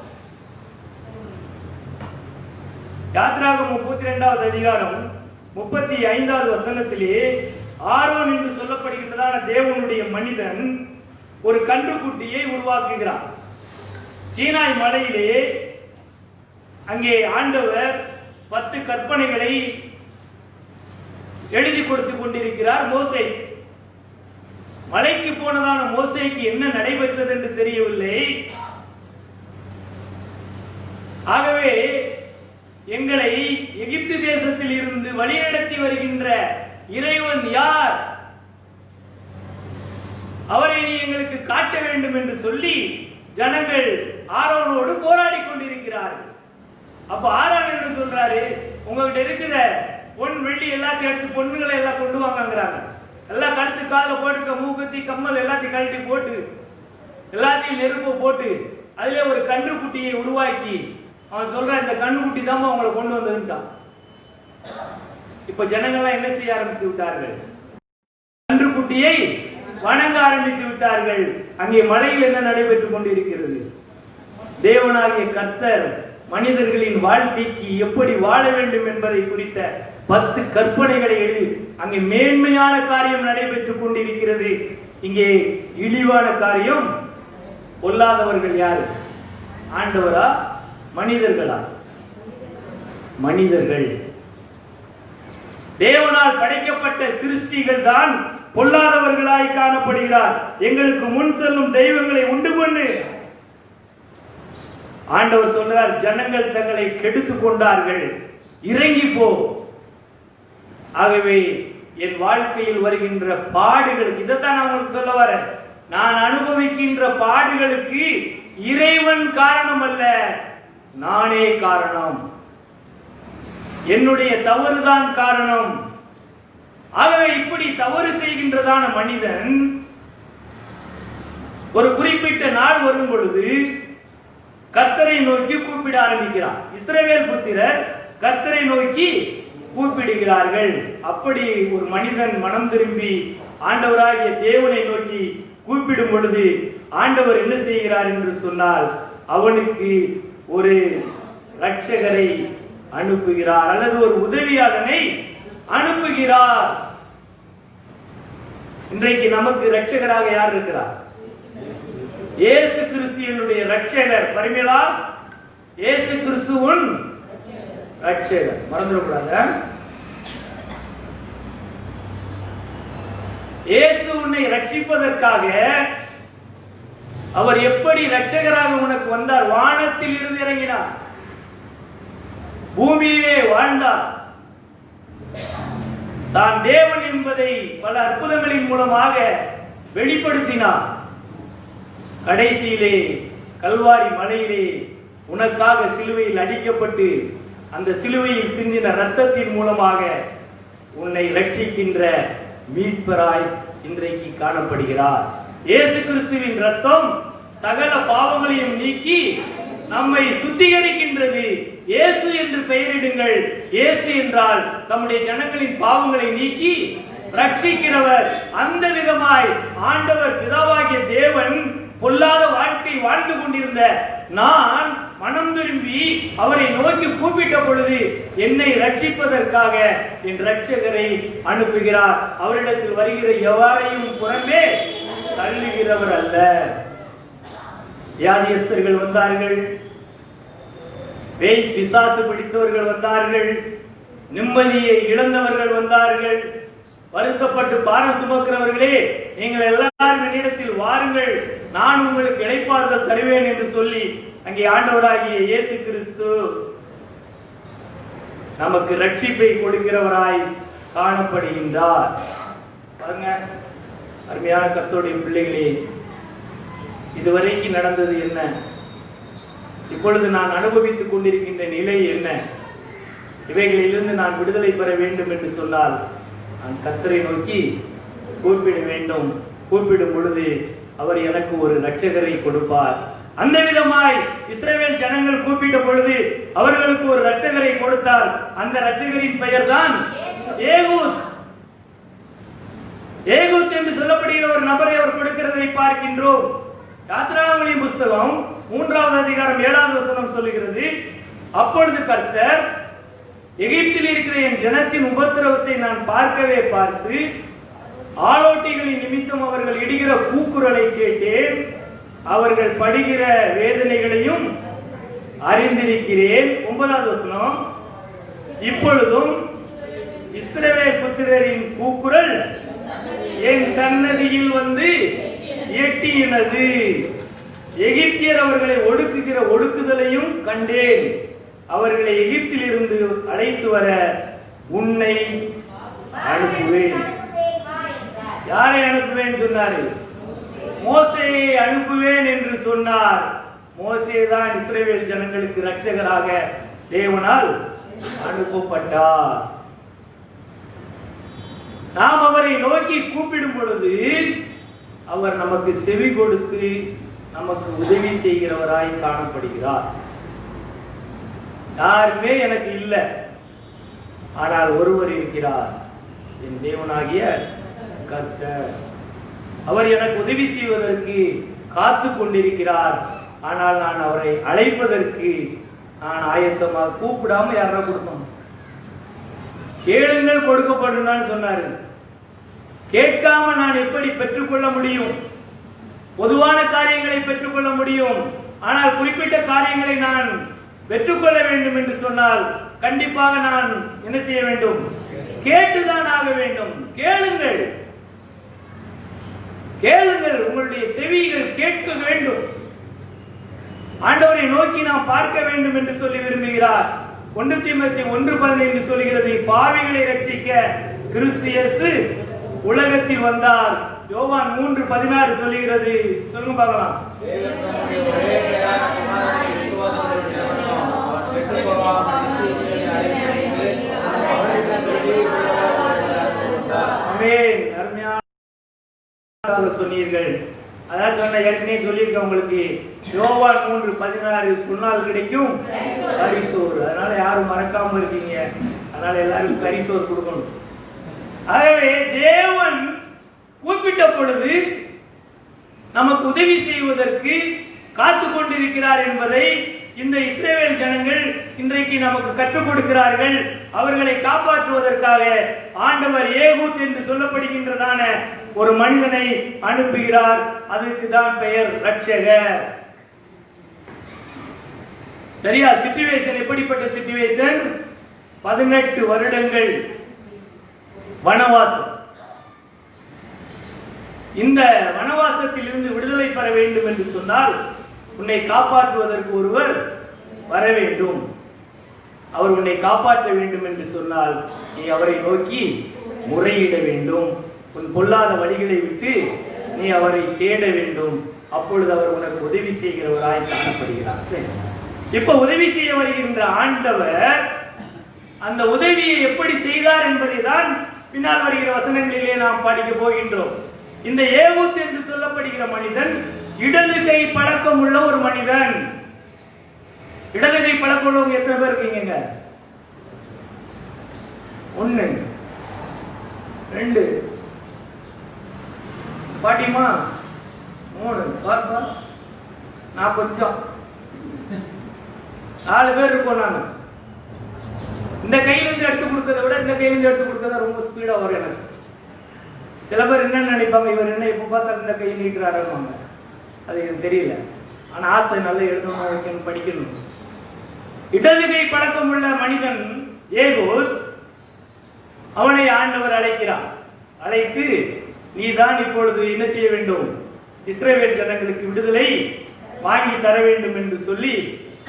யாத்ராகமம் 32வது அதிகாரம் 35வது வசனத்திலே ஆரோன் என்று சொல்லப்படுகின்றதான தேவனுடைய மனிதன் ஒரு கன்றுக்குட்டியை உருவாக்குகிறார். சீனாய் மலையிலே அங்கே ஆண்டவர் 10 கற்பனைகளை எழுதி கொடுத்து கொண்டிருக்கிறார் மோசே. மலைக்கு போனதான மோசேக்கு என்ன நடைபெற்றது என்று தெரியவில்லை. ஆகவே எங்களை எகிப்து தேசத்தில் இருந்து வழிநடத்தி வருகின்ற இறைவன் யார், அவரை நீ எங்களுக்கு காட்ட வேண்டும் என்று சொல்லி ஜனங்கள் ஆரோனோடு போராடி கொண்டிருக்கிறார்கள். அப்ப ஆரோன் என்ன சொல்றாரு, உங்ககிட்ட இருக்கிற பொன் வெள்ளி எல்லாத்தையும் எடுத்து பொண்ணுங்களை எல்லாம் கொண்டு வாங்கங்கிறாங்க. எல்லாம் கழுத்து கால போட்டுக்க, மூக்குத்தி கம்மல் எல்லாத்தையும் கழட்டி போட்டு எல்லாத்தையும் நெருப்பு போட்டு அதுல ஒரு கன்றுக்குட்டியை உருவாக்கி அவன் சொல்ற இந்த கன்றுக்குட்டி தான் அவங்களை கொண்டு வந்ததுட்டான். இப்ப ஜனங்கள்லாம் என்ன செய்ய ஆரம்பித்து விட்டார்கள், கன்றுக்குட்டியை வணங்க ஆரம்பித்து விட்டார்கள். அங்கே மலையில் என்ன நடைபெற்றுக் கொண்டிருக்கிறது? தேவனாகிய கர்த்தர் மனிதர்களின் வாழ்க்கைக்கு எப்படி வாழ வேண்டும் என்பதை குறித்த 10 கற்பனைகளை எழுதி அங்கே மேன்மையான காரியம் நடைபெற்றுக் கொண்டிருக்கிறது. இங்கே இழிவான காரியம். பொல்லாதவர்கள் யாரு? ஆண்டவரா மனிதர்களா? மனிதர்கள். தேவனால் படைக்கப்பட்ட சிருஷ்டிகள் தான் பொல்லாதவர்களாய் காணப்படுகிறார். எங்களுக்கு முன் செல்லும் தெய்வங்களை உண்டு பண்ணு. ஆண்டவர் சொல்றார், ஜனங்கள் தங்களை கெடுத்துக் கொண்டார்கள், இறங்கி போ. ஆகவே என் வாழ்க்கையில் வருகின்ற பாடுகளுக்கு, இதைத்தான் நான் உங்களுக்கு சொல்ல வரேன், நான் அனுபவிக்கின்ற பாடுகளுக்கு இறைவன் காரணம் அல்ல, நானே காரணம். என்னுடைய தவறுதான் காரணம். ஆகவே இப்படி தவறு செய்கின்றதான மனிதன் ஒரு குறிப்பிட்ட நாள் வரும் பொழுது கர்த்தரை நோக்கி கூப்பிட ஆரம்பிக்கிறார். இஸ்ரவேல் புத்திரர் கர்த்தரை நோக்கி கூப்பிடுகிறார்கள். அப்படி ஒரு மனிதன் மனம் திரும்பி ஆண்டவராகிய தேவனை நோக்கி கூப்பிடும் பொழுது ஆண்டவர் என்ன செய்கிறார் என்று சொன்னால், அவனுக்கு ஒரு இரட்சகரை அனுப்புகிறார், அல்லது ஒரு உதவியாளனை அனுப்புகிறார். இன்றைக்கு நமக்கு இரட்சகராக யார் இருக்கிறார்? இயேசு கிறிஸ்து என்னுடைய இரட்சகர். பரிமளா, இயேசு கிறிஸ்துவின் இரட்சகர், மறந்துடக்கூடாது. இயேசு உன்னை ரட்சிப்பதற்காக அவர் எப்படி இரட்சகராக உனக்கு வந்தார்? வானத்தில் இருந்து இறங்கினார், பூமியிலே வாழ்ந்தார், தான் தேவன் என்பதை பல அற்புதங்களின் மூலமாக வெளிப்படுத்தினார். கடைசியிலே கல்வாரி மலையிலே உனக்காக சிலுவையில் அடிக்கப்பட்டு அந்த சிலுவையில் சிந்தின இரத்தத்தின் மூலமாக உன்னை ரட்சிக்கின்ற மீட்பராய் இன்றைக்கு காணப்படுகிறார். இயேசு கிறிஸ்துவின் இரத்தம் சகல பாவங்களையும் நீக்கி நம்மை சுத்திகரிக்கின்றது. இயேசு என்று பெயரிடுங்கள். இயேசு என்றால் தம்முடைய ஜனங்களின் பாவங்களை நீக்கி ரட்சிக்கிறவர். அந்த விதமாய் ஆண்டவர் பிதாவாகிய தேவன் பொல்லாத வாழ்க்கை வாழ்ந்து கொண்டிருந்த நான் மனம் திரும்பி அவரை நோக்கி கூப்பிட்ட பொழுது என்னை ரட்சிப்பதற்காக என் இரட்சகரை அனுப்புகிறார். அவரிடத்தில் வருகிற எவரையும் புறமே தள்ளுகிறவர் அல்ல. வியாதியஸ்தர்கள் வந்தார்கள், பேய் பிசாசு பிடித்தவர்கள் வந்தார்கள், நிம்மதியை இழந்தவர்கள் வந்தார்கள், வருத்தப்பட்டு பாரம் சுமக்கிறவர்களே நீங்கள் எல்லாரும் என்னிடத்தில் வாருங்கள், நான் உங்களுக்கு இளைப்பாறுதல் தருவேன் என்று சொல்லி அங்கே ஆண்டவராகிய இயேசு கிறிஸ்து நமக்கு ரட்சிப்பை கொடுக்கிறவராய் காணப்படுகின்றார். பாருங்க, அருமையான கர்த்தருடைய பிள்ளைகளே, இதுவரைக்கும் நடந்தது என்ன? இப்பொழுது நான் அனுபவித்துக் கொண்டிருக்கின்ற நிலை என்ன? இவைகளிலிருந்து நான் விடுதலை பெற வேண்டும் என்று சொன்னால் நான் கர்த்தரை நோக்கி கூப்பிட வேண்டும். கூப்பிடும் பொழுது அவர் எனக்கு ஒரு இரட்சகரை கொடுப்பார். அந்த விதமாய் இஸ்ரவேல் ஜனங்கள் கூப்பிட்ட பொழுது அவர்களுக்கு ஒரு இரட்சகரை கொடுத்தார். அந்த இரட்சகரின் பெயர் தான் ஏகூத். ஏகூத் என்று சொல்லப்படுகிற ஒரு நபரை அவர் கொடுக்கிறதை பார்க்கின்றோம். யாத்ராகமணி புஸ்தகம் 3வது அதிகாரம் 7வது வசனம் சொல்லுகிறது, அப்பொழுது கர்த்தர் எகிப்தில் இருக்கிற என் ஜனத்தின் உபத்திரவத்தை நான் பார்க்கவே பார்த்து ஆளோட்டிகளின் நிமித்தம் அவர்கள் இடுகிற கூக்குரலை கேட்டேன், அவர்கள் படுகிற வேதனைகளையும் அறிந்திருக்கிறேன். 9வது வசனம், இப்பொழுதும் இஸ்ரவேல் புத்திரரின் கூக்குரல் என் சன்னதியில் வந்து எட்டினது, எகிப்தியர் அவர்களை ஒடுக்குகிற ஒடுக்குதலையும் கண்டேன், அவர்களை எகிப்தில் இருந்து அழைத்து வர உன்னை அனுப்புவேன். யாரை அனுப்புவேன் சொன்னாரு? மோசேயை அனுப்புவேன் என்று சொன்னார். மோசே தான் இஸ்ரவேல் ஜனங்களுக்கு இரட்சகராக தேவனால் அனுப்பப்பட்டார். நாம் அவரை நோக்கி கூப்பிடும் பொழுது அவர் நமக்கு செவி கொடுத்து நமக்கு உதவி செய்கிறவராய் காணப்படுகிறார். யாருமே எனக்கு இல்லை, ஆனால் ஒருவர் இருக்கிறார், என் தேவனாகிய கர்த்தர். அவர் எனக்கு உதவி செய்வதற்கு காத்து கொண்டிருக்கிறார். ஆனால் நான் அவரை அழைப்பதற்கு நான் ஆயத்தமாக. கூப்பிடாம யாரா கொடுக்கணும்? கேளுங்கள் கொடுக்கப்படும் சொன்னாரு. கேட்காம நான் எப்படி பெற்றுக்கொள்ள முடியும்? பொதுவான காரியங்களை பெற்றுக்கொள்ள முடியும், ஆனால் குறிப்பிட்ட காரியங்களை நான் பெற்றுக்கொள்ள வேண்டும் என்று சொன்னால் கண்டிப்பாக நான் என்ன செய்ய வேண்டும்? கேட்டுதான் ஆக வேண்டும். கேளுங்கள், கேளுங்கள், உங்களுடைய செவிகள் கேட்க வேண்டும். ஆண்டவரை நோக்கி நாம் பார்க்க வேண்டும் என்று சொல்லி விரும்புகிறார். 1 தீமோத்தேயு 1:15 சொல்கிறது, பாவிகளை ரட்சிக்க கிறிஸ்து இயேசு உலகத்தில் வந்தார். யோவான் 3:16 சொல்கிறது. சொல்லுங்க பார்க்கலாம். ஆமென். அருமையான சொன்னீர்கள். அதான் சொன்ன, ஏற்கனவே சொல்லியிருக்கேன் உங்களுக்கு. யோவான் 3:16 சொன்னால் கிடைக்கும் கரிசோறு. அதனால யாரும் மறக்காம இருக்கீங்க. அதனால எல்லாருக்கும் கரிசோறு கொடுக்கணும். ஆகவே தேவன் கூப்பிட்ட பொழுது நமக்கு உதவி செய்வதற்கு காத்து கொண்டிருக்கிறார் என்பதை இந்த இஸ்ரவேல் ஜனங்கள் இன்றைக்கு நமக்கு கற்றுக் கொடுக்கிறார்கள். அவர்களை காப்பாற்றுவதற்காக ஆண்டவர் ஏகூத் என்று சொல்லப்படுகின்றதான ஒரு மனிதனை அனுப்புகிறார். அதுக்கு தான் பெயர் ரட்சகர். சரியா? சிச்சுவேஷன் எப்படிப்பட்ட சிச்சுவேஷன்? 18 வருடங்கள் வனவாசம். இந்த வனவாசத்தில் இருந்து விடுதலை பெற வேண்டும் என்று சொன்னால் உன்னை காப்பாற்றுவதற்கு ஒருவர் வர வேண்டும். அவர் உன்னை காப்பாற்ற வேண்டும் என்று சொன்னால் நீ அவரை நோக்கி முறையிட வேண்டும். உன் பொல்லாத வழிகளை விட்டு நீ அவரை தேட வேண்டும். அப்பொழுது அவர் உனக்கு உதவி செய்கிறவராய் காணப்படுகிறார். இப்ப உதவி செய்ய வருகின்ற ஆண்டவர் அந்த உதவியை எப்படி செய்தார் என்பதை தான் பின்னால் வருகிற வசனங்களிலே நாம் படிக்க போகின்றோம். இந்த ஏகூத் என்று சொல்லப்படுகிற மனிதன் இடது கை பழக்கம் உள்ள ஒரு மனிதன். இடது கை பழக்கம் உள்ளவங்க எத்தனை பேர் இருக்கீங்க? 1 2 பாட்டிமா 3 பாப்பா நான் கொஞ்சம் 4 பேர் இருக்கோம். நாங்க இந்த கையிலிருந்து எடுத்து கொடுக்கறத விட இந்த கையிலிருந்து எடுத்து கொடுக்கறத ரொம்ப ஸ்பீடா வரும் எனக்கு. சில பேர் என்ன நினைப்பாங்க, இவர் என்ன எப்ப பார்த்தா இந்த கை நீட்டுறாருன்னு. அது எனக்கு தெரியல, ஆனா ஆசை நல்லா எழுதணும், படிக்கணும். இடது கை பழக்கம் உள்ள மனிதன் ஏகூத், அவனை ஆண்டவர் அழைக்கிறார். அழைத்து நீதான் இப்பொழுது என்ன செய்ய வேண்டும்? இஸ்ரவேல் ஜனங்களுக்கு விடுதலை வாங்கி தர வேண்டும் என்று சொல்லி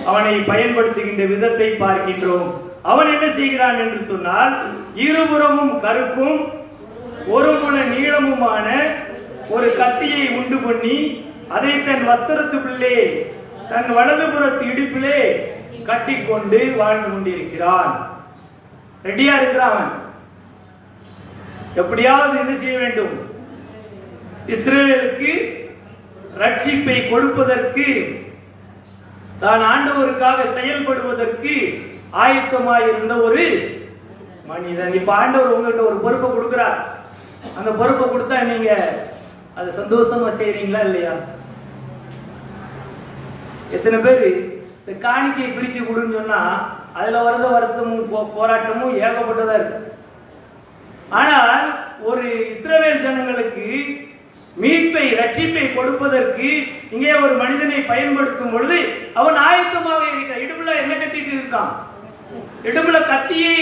அவனை பயன்படுத்துகின்ற விதத்தை பார்க்கின்றோம். அவன் என்ன செய்கிறான் என்று சொன்னால், இருபுறமும் கருக்கும் ஒரு முழ நீளமுமான ஒரு கத்தியை உண்டு பண்ணி அதை தன் வஸ்திரத்துக்குள்ளே தன் வலதுபுறத்து இடுப்பிலே கட்டிக்கொண்டு வாழ்ந்து கொண்டிருக்கிறான். ரெடியா இருக்கிறான். எப்படியாவது என்ன செய்ய வேண்டும்? இஸ்ரவேலுக்கு ரட்சிப்பை கொடுப்பதற்கு, தான் ஆண்டவருக்காக செயல்படுவதற்கு ஆயத்தமாய் இருந்த ஒரு மனிதன். இப்ப ஆண்டவர் உங்ககிட்ட ஒரு பொறுப்பை கொடுக்கிறார். அந்த பொறுப்பை கொடுத்தா நீங்க அதை சந்தோஷமா செய்றீங்களா இல்லையா? எத்தனை பேர் இந்த காணிக்கையை பிரிச்சு கொடுன்னு சொன்னா அதுல வரத வருத்தமும் போராட்டமும் ஏகப்பட்டதா இருக்கு. ஆனால் ஒரு இஸ்ரவேல் ஜனங்களுக்கு மீட்பை ரட்சிப்பை கொடுப்பதற்கு இங்கே ஒரு மனிதனை பயன்படுத்தும் பொழுது அவன் ஆயத்தமாக இருக்கிறான். இடுப்புல என்ன கட்டிட்டு இருக்கான்? இடுப்புல கத்தியை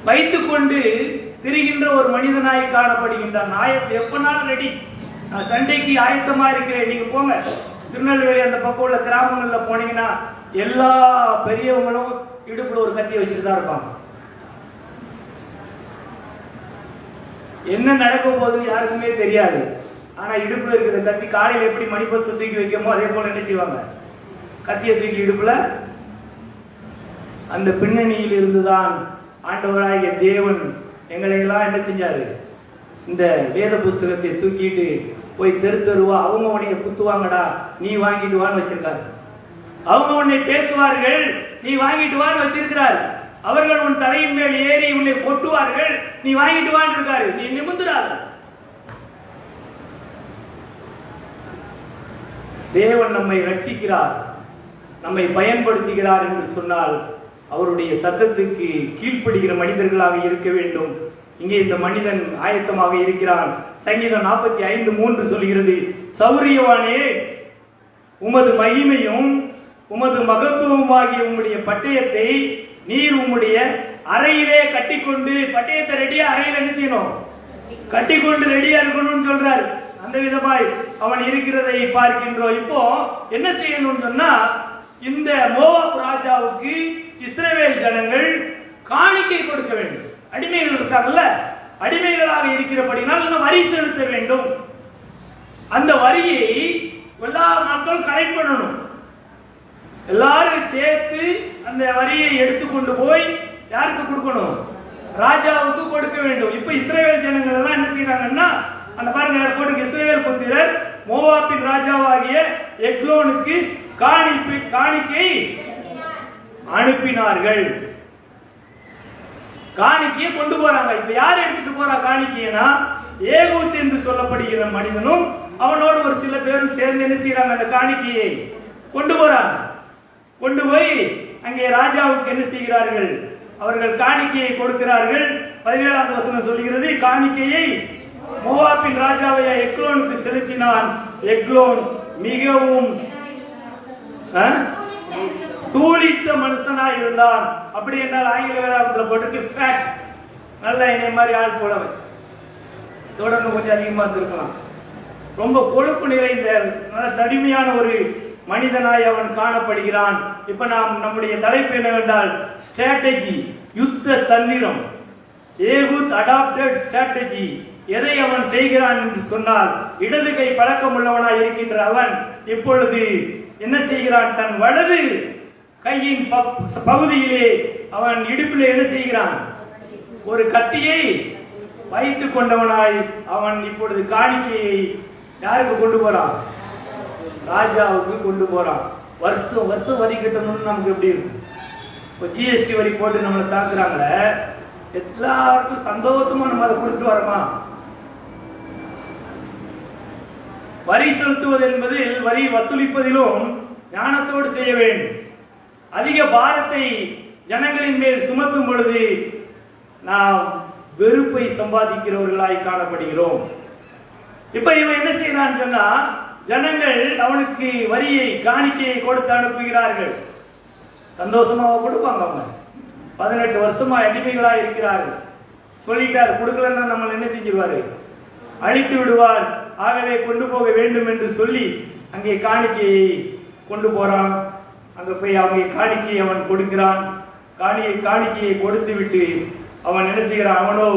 வைத்துக் கொண்டு திரிகின்ற ஒரு மனிதனாய் காணப்படுகின்றான். எப்பனாலும் ரெடி, நான் சண்டைக்கு ஆயத்தமா இருக்கிறேன். நீங்க போங்க, திருநெல்வேலி அந்த பக்கம் உள்ள கிராமங்கள்ல போனீங்கன்னா எல்லா பெரியவங்களும் இடுப்புல ஒரு கத்தியை வச்சுட்டு தான் இருப்பாங்க. என்ன நடக்க போகுதுன்னு யாருக்குமே தெரியாது. ஆனா இடுப்புல இருக்கிற கத்தி காலையில் எப்படி மணிப்பசு தூக்கி வைக்கமோ அதே போல என்ன செய்வாங்க? கத்தியை தூக்கி இடுப்புல. அந்த பின்னணியில் இருந்துதான் ஆண்டவராகிய தேவன் எங்களை எல்லாம் என்ன செஞ்சாரு? இந்த வேத புஸ்தகத்தை தூக்கிட்டு போய் தெரு தெருவா அவங்க உன்னைய குத்துவாங்கடா, நீ வாங்கிட்டு வான்னு வச்சிருக்காரு. அவங்க உன்னை பேசுவார்கள், நீ வாங்கிட்டு வான்னு வச்சிருக்கிறார். அவர்கள் உன் தலையின் மேல் ஏறி உன்னை கொட்டுவார்கள், நீ வாங்கிட்டு வான்னு இருக்காரு. நீ நிமிர்ந்துடாத. தேவன் நம்மை ரட்சிக்கிறார், நம்மை பயன்படுத்துகிறார் என்று சொன்னால் அவருடைய சத்தத்துக்கு கீழ்ப்படுகிற மனிதர்களாக இருக்க வேண்டும். இங்கே இந்த மனிதன் ஆயத்தமாக இருக்கிறான். சங்கீதம் 45:3 சொல்கிறது, சௌரியவானே, உமது மகிமையும் உமது மகத்துவமாகிய உம்முடைய பட்டயத்தை நீர் உம்முடைய அறையிலே கட்டிக்கொண்டு, பட்டயத்தை ரெடியா அறையில் என்ன செய்யணும்? கட்டிக்கொண்டு ரெடியா இருக்கணும்னு சொல்றாரு. அந்த விதமாய் அவன் இருக்கிறதை பார்க்கின்றோம். இப்போ என்ன செய்யணும்னு சொன்னா, இந்த மோவாப் ராஜாவுக்கு இஸ்ரவேல் ஜனங்கள் காணிக்கை கொடுக்க வேண்டும். அடிமைகள் இருக்காங்கல்ல, அடிமைகளாக இருக்கிறபடினால் வரி செலுத்த வேண்டும். அந்த வரியை எல்லா மக்களும் கலெக்ட் பண்ணணும். எல்லாரும் சேர்த்து அந்த வரியை எடுத்துக்கொண்டு போய் யாருக்கு கொடுக்கணும்? ராஜாவுக்கு கொடுக்க வேண்டும். இப்ப இஸ்ரவேல் ஜனங்கள் எல்லாம் என்ன செய்யறாங்கன்னா, அந்த பாருங்க போட்டு இஸ்ரவேல் புத்திரர் மோவாபின் ராஜாவாகிய எக்லோனுக்கு காணிக்கை அனுப்பினார்கள். காணிக்கையை கொண்டு போறாங்க. இப்ப யார் எடுத்துட்டு போறா காணிக்கைனா? ஏகூத் என்று சொல்லப்படுகிற மனிதனும் அவனோடு ஒரு சில பேரும் சேர்ந்து என்ன செய்யறாங்க? அந்த காணிக்கையை கொண்டு போறாங்க. கொண்டு போய் அங்கே ராஜாவுக்கு என்ன செய்கிறார்கள்? அவர்கள் காணிக்கையை கொடுக்கிறார்கள். 17வது வசனம் சொல்கிறது, காணிக்கையை மோவாபின் ராஜாவைய எக்லோனுக்கு செலுத்தினான். எக்லோன் மிகவும் ஸ்தூலித்த மனுஷனா இருந்தான். அப்படி என்றால் ஆங்கில வேதாகமத்தில் போட்டிருக்கு ஃபேட். நல்ல என்னை மாதிரி ஆள் போலவை, தொடர்ந்து கொஞ்சம் அதிகமா இருந்திருக்கலாம். ரொம்ப கொழுப்பு நிறைந்த நல்ல தடிமையான ஒரு மனிதனாய் அவன் காணப்படுகிறான். இப்ப நாம் நம்முடைய தலைப்பு என்னவென்றால் ஸ்ட்ராட்டஜி, யுத்த தந்திரம். ஏகூத் அடாப்டட் ஸ்ட்ராட்டஜி. எதை அவன் செய்கிறான் என்று சொன்னால், இடது கை பழக்கம் உள்ளவனாய் இருக்கின்ற அவன் இப்பொழுது என்ன செய்கிறான்? தன் வலது கையின் பகுதியிலே அவன் இடுப்பில் என்ன செய்கிறான்? ஒரு கத்தியை வைத்துக் கொண்டவனாய் அவன் இப்பொழுது காணிக்கையை யாருக்கு கொண்டு போறான்? ராஜாவுக்கு கொண்டு போறான். வருஷம் வருஷம் வரி கட்டணும்னு நமக்கு எப்படி இருக்கும்? இப்போ ஜிஎஸ்டி வரி போட்டு நம்மளை தாக்குறாங்களே, எல்லாருக்கும் சந்தோஷமா நம்ம அதை கொடுத்து வரோமா? வரி செலுத்துவது என்பது வரி வசூலிப்பதிலும் ஞானத்தோடு செய்ய வேண்டும். அதிக பாரத்தை ஜனங்களின் மேல் சுமத்தும் பொழுது நாம் வெறுப்பை சம்பாதிக்கிறவர்களாய் காணப்படுகிறோம். இப்ப இவன் என்ன செய்யறான்னு சொன்னா, ஜனங்கள் அவனுக்கு வரியை காணிக்கையை கொடுத்து அனுப்புகிறார்கள். சந்தோஷமா கொடுப்பாங்க. அவங்க 18 வருஷமா அடிமைகளா இருக்கிறார்கள். சொல்லிட்டார், கொடுக்கலன்னா நம்ம என்ன செஞ்சிருவாரு? அழித்து விடுவார். ஆகவே கொண்டு போக வேண்டும் என்று சொல்லி அங்கே காணிக்கையை கொண்டு போறான். அங்க போய் அவங்க காணிக்கையை அவன் கொடுக்கிறான். காணிக்கையை கொடுத்து விட்டு அவன் என்ன செய்கிறான்? அவனோ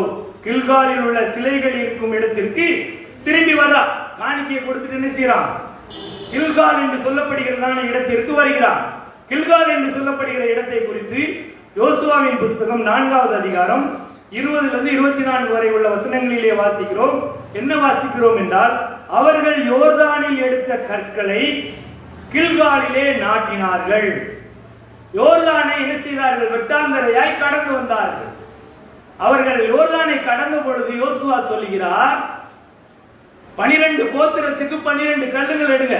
கில்காலில் உள்ள சிலைகள் இருக்கும் இடத்திற்கு திரும்பி வர்றான். காணிக்கையை கொடுத்துட்டு என்ன செய்யறான்? கில்கால் என்று சொல்லப்படுகிறதான இடத்திற்கு வருகிறான். கில்கால் என்று சொல்லப்படுகிற இடத்தை குறித்து யோசுவாவின் புஸ்தகம் 4வது அதிகாரம் 20 24 வரை உள்ள வசனங்களிலே வாசிக்கிறோம். என்ன வாசிக்கிறோம் என்றால், அவர்கள் யோர்தானில் எடுத்த கற்களை கில்காலிலே நாட்டினார்கள். யோர்தானை என்ன செய்தார்கள்? வெட்டாந்தரையாய் கடந்து வந்தார்கள். அவர்கள் யோர்தானை கடந்த பொழுது யோசுவா சொல்லுகிறார், 12 கோத்திரத்துக்கு 12 கல்லுகள் எடுங்க.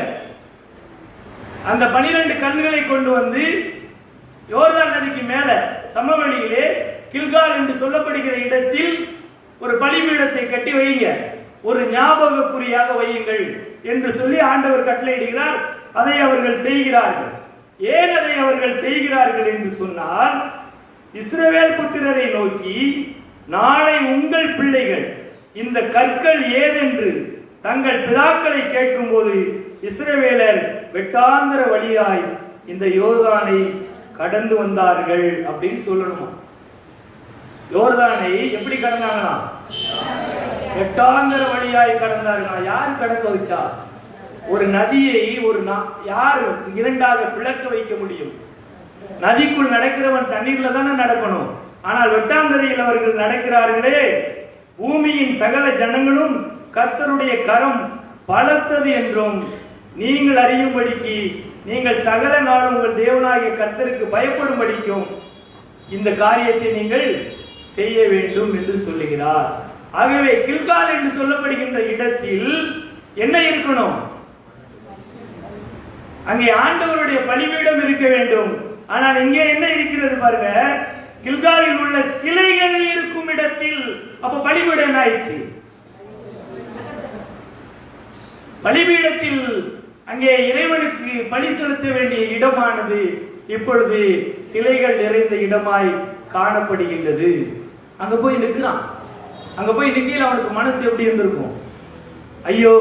அந்த 12 கல்லுகளை கொண்டு வந்து யோர்தான் நதிக்கு மேல சமவெளியிலே கில்கால் என்று சொல்லப்படுகிற இடத்தில் ஒரு பலிபீடத்தை கட்டி வையுங்க, ஒரு ஞாபகக்குறியாக வையுங்கள் என்று சொல்லி ஆண்டவர் கட்டளையிடுகிறார். அதை அவர்கள் செய்கிறார்கள். ஏன் அதை அவர்கள் செய்கிறார்கள் என்று சொன்னால், இஸ்ரவேல் புத்திரரை நோக்கி, நாளை உங்கள் பிள்ளைகள் இந்த கற்கள் ஏதென்று தங்கள் பிதாக்களை கேட்கும் போது இஸ்ரவேலர் வெட்டாந்தர வழியாய் இந்த யோர்தானை கடந்து வந்தார்கள் அப்படின்னு சொல்லணுமா? யோர்தானை எப்படி கடந்தாங்களா? வெட்டாந்தர வழியாய் கடந்தார்கள். யார் கடக்க வச்சா? ஒரு நதியை யார் இரண்டாக பிளக்க வைக்க முடியும்? நதிக்குள் நடக்கிறவன் தண்ணீர்ல தானே நடக்கணும். ஆனால் வெட்டாந்தரையில் அவர்கள் நடக்கிறார்களே. பூமியின் சகல ஜனங்களும் கர்த்தருடைய கரம் பலத்தது என்றும் நீங்கள் அறியும்படிக்கு நீங்கள் சகல நாளும் உங்கள் தேவனாகிய கர்த்தருக்கு பயப்படும்படிக்கும் இந்த காரியத்தை நீங்கள் செய்ய வேண்டும் என்று சொல்லுகிறார். ஆகவே கில்கால் என்று சொல்லப்படுகின்ற இடத்தில் என்ன இருக்கணும்? அங்கே ஆண்டவருடைய பலிபீடம் இருக்க வேண்டும். ஆனால் இங்கே என்ன இருக்கிறது பாருங்க, கில்காலில் உள்ள சிலைகள் இருக்கும் இடத்தில். அப்ப பலிபீடம் என்ன ஆயிடுச்சு? பலிபீடத்தில் அங்கே இறைவனுக்கு பலி செலுத்த வேண்டிய இடமானது இப்பொழுது சிலைகள் நிறைந்த இடமாய் காணப்படுகின்றது. அங்க போய் நிற்கிறான். அங்க போய் நிற்கையில் அவனுக்கு மனசு எப்படி இருந்திருக்கும்? ஐயோ,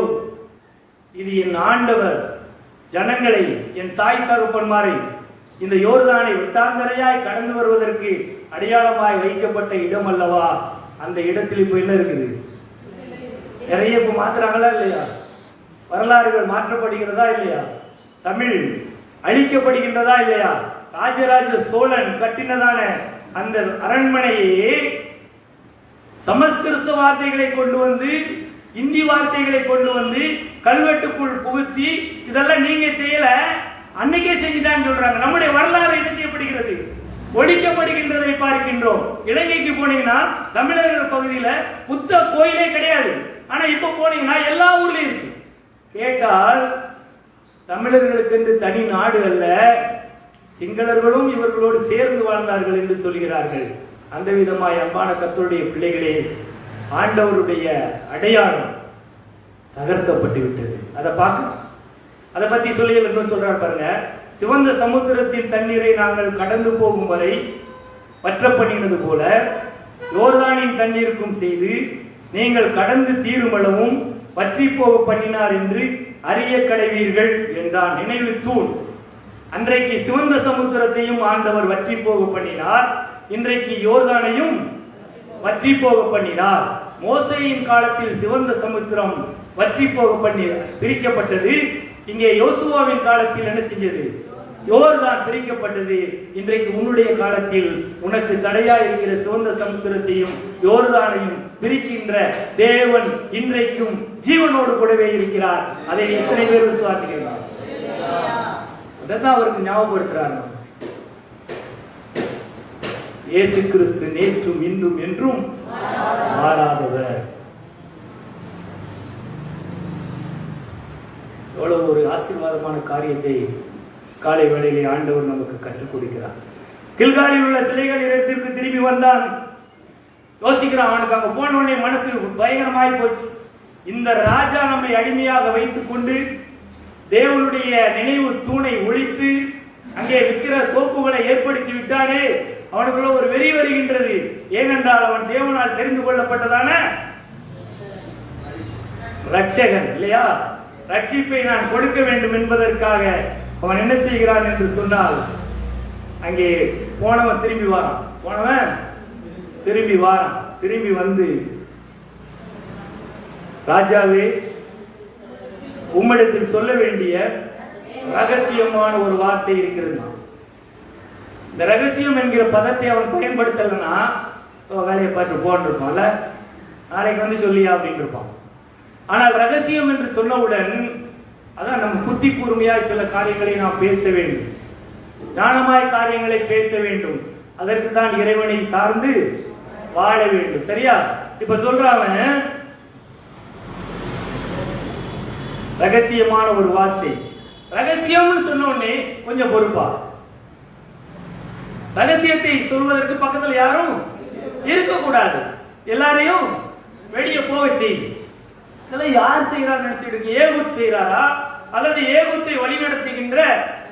இது என் ஆண்டவர் ஜனங்களை, என் தாய் தகப்பன்மாரை இந்த யோர்தானை வெட்டாந்தரையாய் கடந்து வருவதற்கு அடையாளமாய் வைக்கப்பட்ட இடம் அல்லவா? அந்த இடத்தில் இப்ப என்ன இருக்குது? நிறைய இப்ப மாத்துறாங்களா இல்லையா? வரலாறுகள் மாற்றப்படுகிறதா இல்லையா? தமிழ் அழிக்கப்படுகின்றதா இல்லையா? ராஜராஜ சோழன் கட்டினதான அந்த அரண்மனையை சமஸ்கிருத வார்த்தைகளை கொண்டு வந்து, இந்தி வார்த்தைகளை கொண்டு வந்து கல்வெட்டுக்குள் புகுத்தி, இதெல்லாம் நீங்க செய்யல, அன்னைக்கே செஞ்சுட்டான்னு சொல்றாங்க. நம்முடைய வரலாறு என்ன செய்யப்படுகிறது? ஒழிக்கப்படுகின்றதை பார்க்கின்றோம். இலங்கைக்கு போனீங்கன்னா தமிழர்கள் பகுதியில புத்த கோயிலே கிடையாது. ஆனா இப்ப போனீங்கன்னா எல்லா ஊர்லயும் இருக்கு. கேட்டால் தமிழர்களுக்கு என்று தனி நாடு அல்ல, சிங்களர்களும் இவர்களோடு சேர்ந்து வாழ்ந்தார்கள் என்று சொல்கிறார்கள். அந்த விதமாய் அன்பான கர்த்தருடைய பிள்ளைகளே, ஆண்டவருடைய அடையாளம் தகர்க்கப்பட்டு விட்டது. அதை பத்தி சொல்லி சொல்றார் பாருங்க. சிவந்த சமுத்திரத்தின் தண்ணீரை நாங்கள் கடந்து போகும் வரை பற்ற பண்ணினது போல யோர்தானின் தண்ணீருக்கும் செய்து நீங்கள் கடந்து தீருமளவும் பற்றி போக பண்ணினார் என்று அறிய கடவீர்கள் என்றான். நினைவு தூண். அன்றைக்கு சிவந்த சமுத்திரத்தையும் ஆண்டவர் வற்றி போக பண்ணினார். இன்றைக்கு யோர்தானையும் வற்றி போக பண்ணினார். மோசேயின் காலத்தில் சிவந்த சமுத்திரம் வற்றி போக பண்ணி பிரிக்கப்பட்டது. இங்கே யோசுவாவின் காலத்தில் என்ன செஞ்சது? யோர்தான் பிரிக்கப்பட்டது. இன்றைக்கு உன்னுடைய காலத்தில் உனக்கு தடையா இருக்கிற சிவந்த சமுத்திரத்தையும் யோர்தானையும் பிரிக்கின்ற தேவன் இன்றைக்கும் ஜீவனோடு கூடவே இருக்கிறார். அதை எத்தனை பேர் விசுவாசிக்கிறார்? அதான் அவருக்கு ஞாபகப்படுத்துறார். இயேசு கிறிஸ்து நேற்றும் இன்றும் என்றும் மாறாதவர். எவ்வளவு ஒரு ஆசீர்வாதமான காரியத்தை காலை வேளையிலே ஆண்டவர் நமக்கு கற்றுக் கொடுக்கிறார். கில்காலில் உள்ள சிலைகள் இடத்திற்கு திரும்பி வந்தான். யோசிக்கிறான். அவனுக்கு அங்க போன உடனே மனசு பயங்கரமாய் போச்சு. இந்த ராஜா நம்மை அடிமையாக வைத்துக் கொண்டு தேவனுடைய நினைவு தூணை ஒழித்து அங்கே விற்கிற தோப்புகளை ஏற்படுத்தி விட்டானே. அவனுக்குள்ள ஒரு வெறி வருகின்றது. ஏனென்றால் அவன் தேவனால் தெரிந்து கொள்ளப்பட்டதான ரட்சகன் இல்லையா? ரட்சிப்பை நான் கொடுக்க வேண்டும் என்பதற்காக அவன் என்ன செய்கிறான் என்று சொன்னால், அங்கே போனவன் திரும்பி வாரான். திரும்பி வந்து, ராஜாவே, உம்மிடத்தில் சொல்ல வேண்டிய ரகசியமான ஒரு வார்த்தை இருக்கிறது. இந்த ரகசியம் என்கிற பதத்தை அவன் பயன்படுத்தலைன்னா வேலையை பார்த்து போட்டிருப்பான்ல, நாளைக்கு வந்து சொல்லியா அப்படின்னு இருப்பான். ஆனால் ரகசியம் என்று சொன்னவுடன் அதான் நம்ம புத்தி கூர்மையாய் சில காரியங்களை நாம் பேச வேண்டும், ஞானமாய் காரியங்களை பேச வேண்டும். அதற்கு தான் இறைவனை சார்ந்து வாழ வேண்டும். சரியா? இப்ப சொல்றாங்க ரகசியமான ஒரு வார்த்தை. ரகசியம்னு சொன்ன உடனே கொஞ்சம் பொறுப்பா, ரகசியத்தை சொல்வதற்கு பக்கத்தில் யாரும் இருக்கக்கூடாது, எல்லாரையும் வெளியே போக செய்யும். இதெல்லாம் யார் செய்யறாரு நினைச்சிட்டு? ஏகூத் செய்யறாரா அல்லது ஏகூத்தை வழிநடத்துகின்ற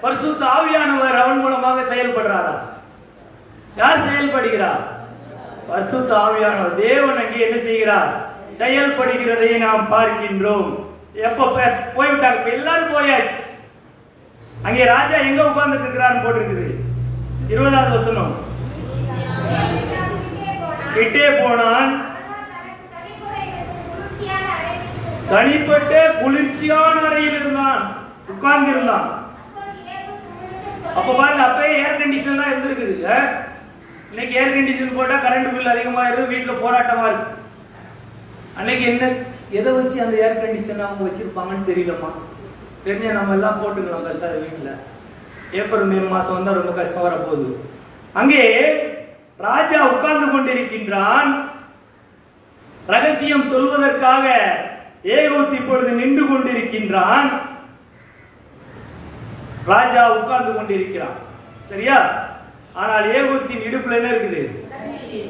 பரிசுத்த ஆவியானவர் அவன் மூலமாக செயல்படுறாரா? யார் செயல்படுகிறார்? பரிசுத்த ஆவியானவர். தேவன் அங்கே என்ன செய்கிறார்? செயல்படுகிறதை நாம் பார்க்கின்றோம். எப்ப போய்விட்டாங்க? எல்லாரும் போயாச்சு. அங்கே ராஜா எங்க உட்கார்ந்துட்டு இருக்கிறான்னு போட்டிருக்குது 20வது வசனம். கிட்டே போனான், தனிப்பட்ட குளிர்ச்சியான அறையில் இருந்தான், உட்கார்ந்து இருந்தான். அப்ப பாருங்க, அப்பயே ஏர் கண்டிஷன் தான் இருந்திருக்குது. இன்னைக்கு ஏர் கண்டிஷன் போட்டா கரண்ட் பில் அதிகமா இருக்கு, வீட்டுல போராட்டமா இருக்கு. அன்னைக்கு என்ன எதை வச்சு அந்த ஏர் கண்டிஷன் அவங்க வச்சிருப்பாங்கன்னு தெரியலமா. தெரிஞ்ச நம்ம எல்லாம் போட்டுக்கலாம் சார் வீட்டுல. ஏப்ரல் மே மாசம் வந்தா ரொம்ப கஷ்டம் வர போகுது. அங்கே ராஜா உட்கார்ந்து கொண்டிருக்கின்றான். ரகசியம் சொல்வதற்காக ஏகூத் இப்பொழுது நின்று கொண்டிருக்கின்றான். ராஜா உட்கார்ந்து கொண்டிருக்கிறான். சரியா? ஆனால் ஏகூத்தின் இடுப்புல என்ன இருக்குது?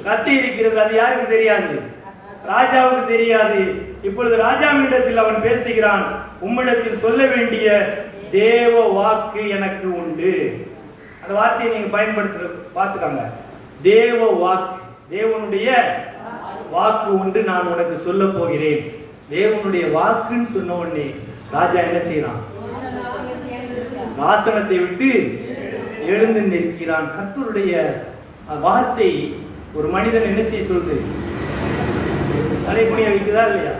கத்தி இருக்கிறது. அது யாருக்கு தெரியாது? ராஜாவுக்கு தெரியாது. இப்பொழுது ராஜாவினிடத்தில் அவன் பேசுகிறான். உம்மிடத்தில் சொல்ல வேண்டிய தேவ வாக்கு எனக்கு உண்டு. அந்த வார்த்தையை நீங்க பயன்படுத்த பார்த்துக்காங்க. தேவ வாக்கு, தேவனுடைய வாக்கு உண்டு, நான் உனக்கு சொல்ல போகிறேன். தேவனுடைய வாக்குன்னு சொன்ன உடனே ராஜா என்ன செய்யறான்? ஆசனத்தை விட்டு எழுந்து நிற்கிறான். கர்த்தருடைய வார்த்தை ஒரு மனிதன் என்ன செய்ய சொல்லுது? தலைப்புணிய வைக்குதா இல்லையா?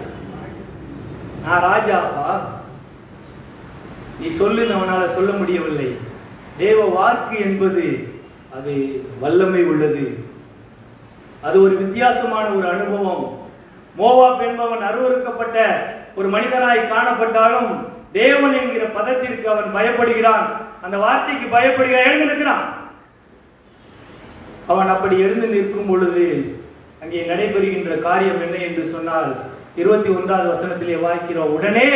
நான் ராஜாவா? நீ சொல்லுன்னு அவனால சொல்ல முடியவில்லை. தேவ வாக்கு என்பது அது வல்லமை உள்ளது. அது ஒரு வித்தியாசமான ஒரு அனுபவம். மோவாப் என்பவன் அருவருக்கப்பட்ட ஒரு மனிதனாய் காணப்பட்டாலும் தேவன் என்கிற பதத்திற்கு அவன் பயப்படுகிறான். அந்த வார்த்தைக்கு பயப்படுகிறான், எழுந்து நிற்கிறான். அவன் அப்படி எழுந்து நிற்கும் பொழுது அங்கே நடைபெறுகின்ற காரியம் என்ன என்று சொன்னால் 21வது வசனத்திலே வாய்க்கிறோம். உடனே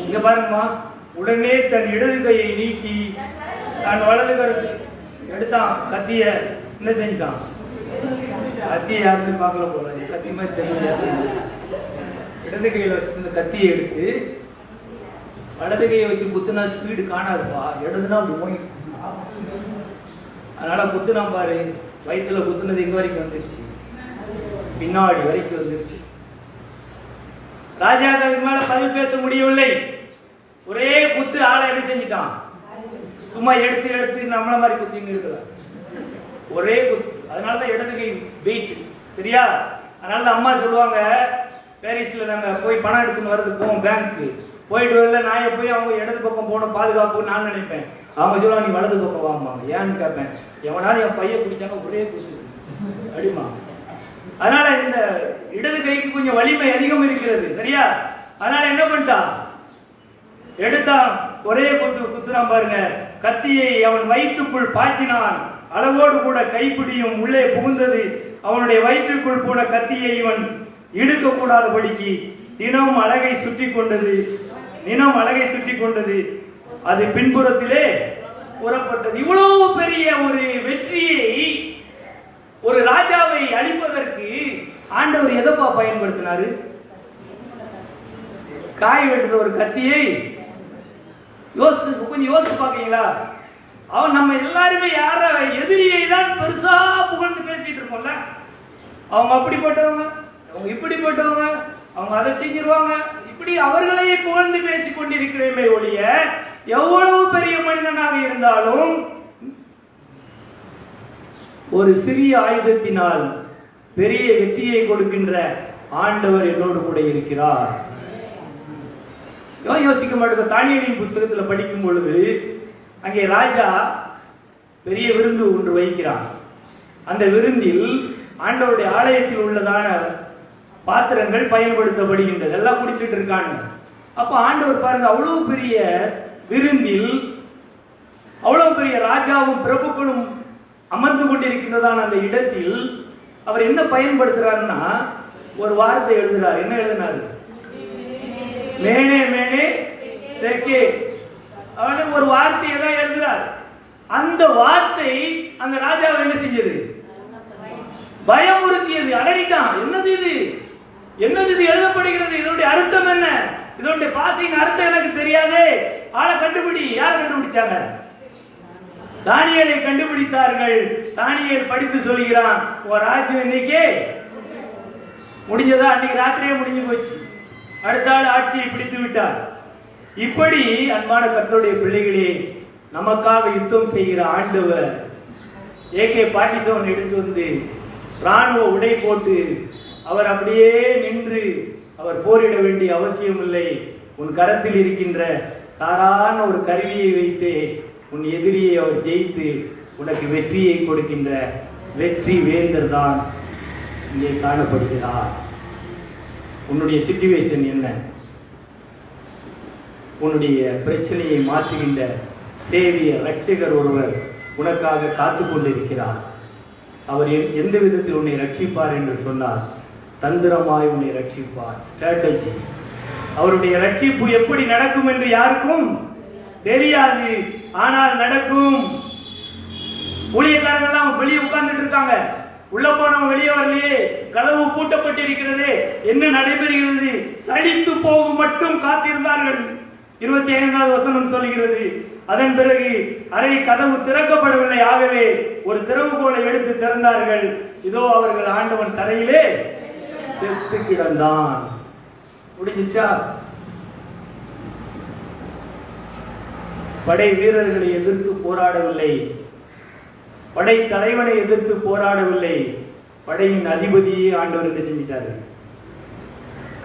இங்க பாருங்கம்மா, உடனே தன் இடது கையை நீக்கி தன் வலது கருத்து எடுத்தான். கத்திய என்ன செஞ்சான்? கத்தியை யாருன்னு பார்க்கல போல, கத்தி மாதிரி தெரியல. இடது கையில வச்சிருந்த கத்தியை எடுத்து வலது கையை வச்சு குத்துனா ஸ்பீடு காணாதுப்பா, இடதுனா அப்படி. அதனால குத்துனா பாரு, வயிற்றுல குத்துனது எங்க வரைக்கும் வந்துருச்சு? பின்னாடி வரைக்கும் வந்துருச்சு. ராஜாக்கு அதுக்கு மேல பதில் பேச முடியவில்லை. ஒரே குத்து ஆளை என்ன செஞ்சிட்டான்? சும்மா எடுத்து எடுத்து நம்மள மாதிரி குத்தின்னு இருக்கலாம். ஒரே குத்து. அதனாலதான் இடது கை வெயிட். சரியா? அதனால அம்மா சொல்லுவாங்க, பாரிஸ்ல நாங்க போய் பணம் எடுத்துன்னு வரதுக்கு போவோம் பேங்க்கு. போயிட்டு வரல, நான் போய் அவங்க இடது பக்கம் போன பாதுகாப்புன்னு நான் நினைப்பேன். அவங்க சொல்லுவாங்க நீ வலது பக்கம் வாங்குவாங்க. ஏன்னு கேட்பேன். எவனாலும் என் பையன் பிடிச்சாங்க ஒரே குத்து அடிமா. அதனால இந்த இடது கைக்கு கொஞ்சம் வலிமை அதிகம் இருக்கிறது. சரியா? அதனால என்ன பண்ணிட்டா? எடுத்தான், ஒரே குத்து குத்துறான் பாருங்க. கத்தியை அவன் வயிற்றுக்குள் பாய்ச்சினான். அளவோடு கூட கைப்பிடியும் உள்ளே புகுந்தது. அவனுடைய வயிற்றுக்குள் போன கத்தியை இவன் இழுக்க கூடாதபடிக்கு தினம் அழகை சுற்றி கொண்டது. அது பின்புறத்திலே புறப்பட்டது. இவ்வளவு பெரிய ஒரு வெற்றியை, ஒரு ராஜாவை அழிப்பதற்கு ஆண்டவர் எதப்பா பயன்படுத்தினாரு? காய் வெட்டுற ஒரு கத்தியை. கொஞ்சம் யோசிச்சு பாக்கீங்களா? அவன் நம்ம எல்லாருமே யார எதிரியை தான் பெருசா புகழ்ந்து பேசிட்டு இருக்கோம்ல. அவங்க அப்படிப்பட்டவங்க, அவங்க இப்படிப்பட்டவங்க, அவங்க அதை செஞ்சிருவாங்க, இப்படி அவர்களையே புகழ்ந்து பேசிக் கொண்டிருக்கிறேமே ஒழிய எவ்வளவு பெரிய மனிதனாக இருந்தாலும் ஒரு சிறிய ஆயுதத்தினால் பெரிய வெற்றியை கொடுக்கின்ற ஆண்டவர் என்னோடு கூட இருக்கிறார். யோசிக்க மாட்டோம். தானியேலின் புஸ்தகத்துல படிக்கும் பொழுது அங்கே ராஜா பெரிய விருந்து ஒன்று வைக்கிறான். அந்த விருந்தில் ஆண்டவருடைய ஆலயத்தில் உள்ளதான பாத்திரங்கள் பயன்படுத்தப்படுகின்றது. எல்லாம் குடிச்சிட்டு இருக்காங்க. அப்ப ஆண்டவர் பாருங்க, அவ்வளவு பெரிய விருந்தில் அவ்வளவு பெரிய ராஜாவும் பிரபுக்களும் அமர்ந்து கொண்டிருக்கின்றதான அந்த இடத்தில் அவர் என்ன பயன்படுத்துறாருன்னா ஒரு வார்த்தை எழுதுறார். என்ன எழுதினாரு? மேனே மேனே தெக்கே. அவர் ஒரு வார்த்தையை தான் எழுதுறார். அந்த வார்த்தை அந்த ராஜாவை என்ன செஞ்சது? பயமுறுத்தியது. அலறிட்டான். என்னது இது? என்னது இது எழுதப்படுகிறது? இதனுடைய அர்த்தம் என்ன? இதனுடைய பாசையின் அர்த்தம் எனக்கு தெரியாதே. ஆளை கண்டுபிடி. யார் கண்டுபிடிச்சாங்க? தானியேலை கண்டுபிடித்தார்கள். தானியேல் படித்து சொல்கிறான், ஒரு ராஜ்யம் இன்னைக்கே முடிஞ்சதா? அன்னைக்கு ராத்திரியே முடிஞ்சு போச்சு. அடுத்த ஆள் ஆட்சியை பிடித்து விட்டார். இப்படி அன்பான கர்த்தருடைய பிள்ளைகளே, நமக்காக யுத்தம் செய்கிற ஆண்டவர் AK-47 எடுத்து வந்து ராணுவ உடை போட்டு அவர் அப்படியே நின்று அவர் போரிட வேண்டிய அவசியம் இல்லை. உன் கரத்தில் இருக்கின்ற சாதாரண ஒரு கருவியை வைத்து உன் எதிரியை அவர் ஜெயித்து உனக்கு வெற்றியை கொடுக்கின்ற வெற்றி வேந்தர் தான் இங்கே காணப்படுகிறார். உன்னுடைய சிச்சுவேஷன் என்ன? உன்னுடைய பிரச்சனையை மாற்றுகின்ற சேவியர் ரட்சகர் ஒருவர் உனக்காக காத்து கொண்டிருக்கிறார். அவர் எந்த விதத்தில் உன்னை ரட்சிப்பார் என்று சொன்னார், தந்திரமாய் உன்னை ரட்சிப்பார். ஸ்ட்ராட்டஜி. அவருடைய ரட்சிப்பு எப்படி நடக்கும் என்று யாருக்கும் தெரியாது, ஆனால் நடக்கும். ஊழியக்காரங்க எல்லாம் வெளியே உட்கார்ந்துட்டு இருக்காங்க. உள்ள போனவங்க வெளியே வரலையே, கதவு பூட்டப்பட்டிருக்கிறது, என்ன நடைபெறுகிறது? சலித்து போகும் மட்டும் காத்திருந்தார்கள். 25வது வசனம் சொல்கிறது, அதன் பிறகு அறை கதவு திறக்கப்படவில்லை. ஆகவே ஒரு திறவுகோலை எடுத்து திறந்தார்கள். இதோ அவர்கள் ஆண்டவன் தரையிலே செத்து கிடந்தான். முடிஞ்சிச்சா? படை வீரர்களை எதிர்த்து போராடவில்லை, படை தலைவனை எதிர்த்து போராடவில்லை, படையின் அதிபதியே ஆண்டவர் என்ன செஞ்சிட்டாரு?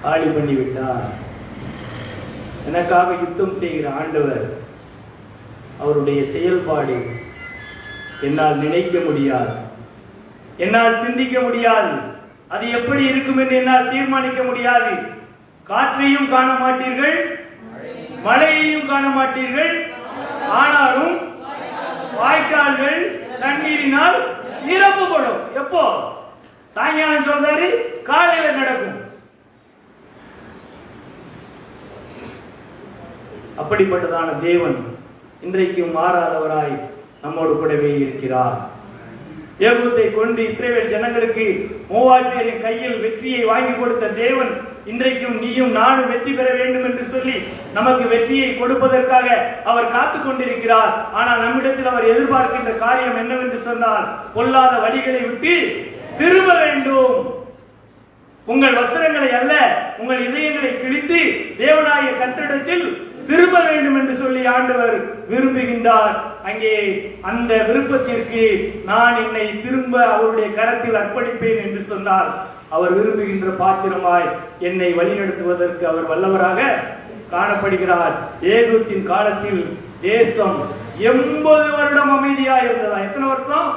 காலி பண்ணி விட்டார். எனக்காக யுத்தம் செய்கிற ஆண்டவர், அவருடைய செயல்பாடு என்னால் நினைக்க முடியாது, என்னால் சிந்திக்க முடியாது. அது எப்படி இருக்கும் என்று என்னால் தீர்மானிக்க முடியாது. காற்றையும் காண மாட்டீர்கள், மழையையும் காண மாட்டீர்கள், ஆனாலும் வாய்க்கால்கள் தண்ணீரினால் நிரப்பப்படும். எப்போ? சாயங்காலம் சொல்றாரு, காலையில நடக்கும். அப்படிப்பட்டதான தேவன் இன்றைக்கும் மாறாதவராய் நம்மோடு கூடவே இருக்கிறார். ஏகூத்தை கொண்டு இஸ்ரவேல் ஜனங்களுக்கு மோவாபியரின் கையில் வெற்றியை வாங்கி கொடுத்த தேவன் இன்றைக்கும் நீயும் நானும் வெற்றி பெற வேண்டும் என்று சொல்லி நமக்கு வெற்றியை கொடுப்பதற்காக அவர் காத்து கொண்டிருக்கிறார். ஆனால் நம்மிடத்தில் அவர் எதிர்பார்க்கின்ற காரியம் என்னவென்று சொன்னால், பொல்லாத வழிகளை விட்டு திரும்ப வேண்டும். உங்கள் வஸ்திரங்களை அல்ல, உங்கள் இதயங்களை கிழித்து தேவனாகிய கர்த்தரிடத்தில் திரும்ப வேண்டும் என்று சொல்லி ஆண்டவர் விரும்புகின்றார். அங்கே அந்த விருப்பத்திற்கு நான் என்னை திரும்ப அவருடைய கரத்தில் அர்ப்பணிப்பேன் என்று சொன்னார். அவர் விரும்புகின்ற பாத்திரமாய் என்னை வழிநடத்துவதற்கு அவர் வல்லவராக காணப்படுகிறார். ஏகூத்தின் காலத்தில் தேசம் 80 வருடம் அமைதியா இருந்ததா? எத்தனை வருஷம்?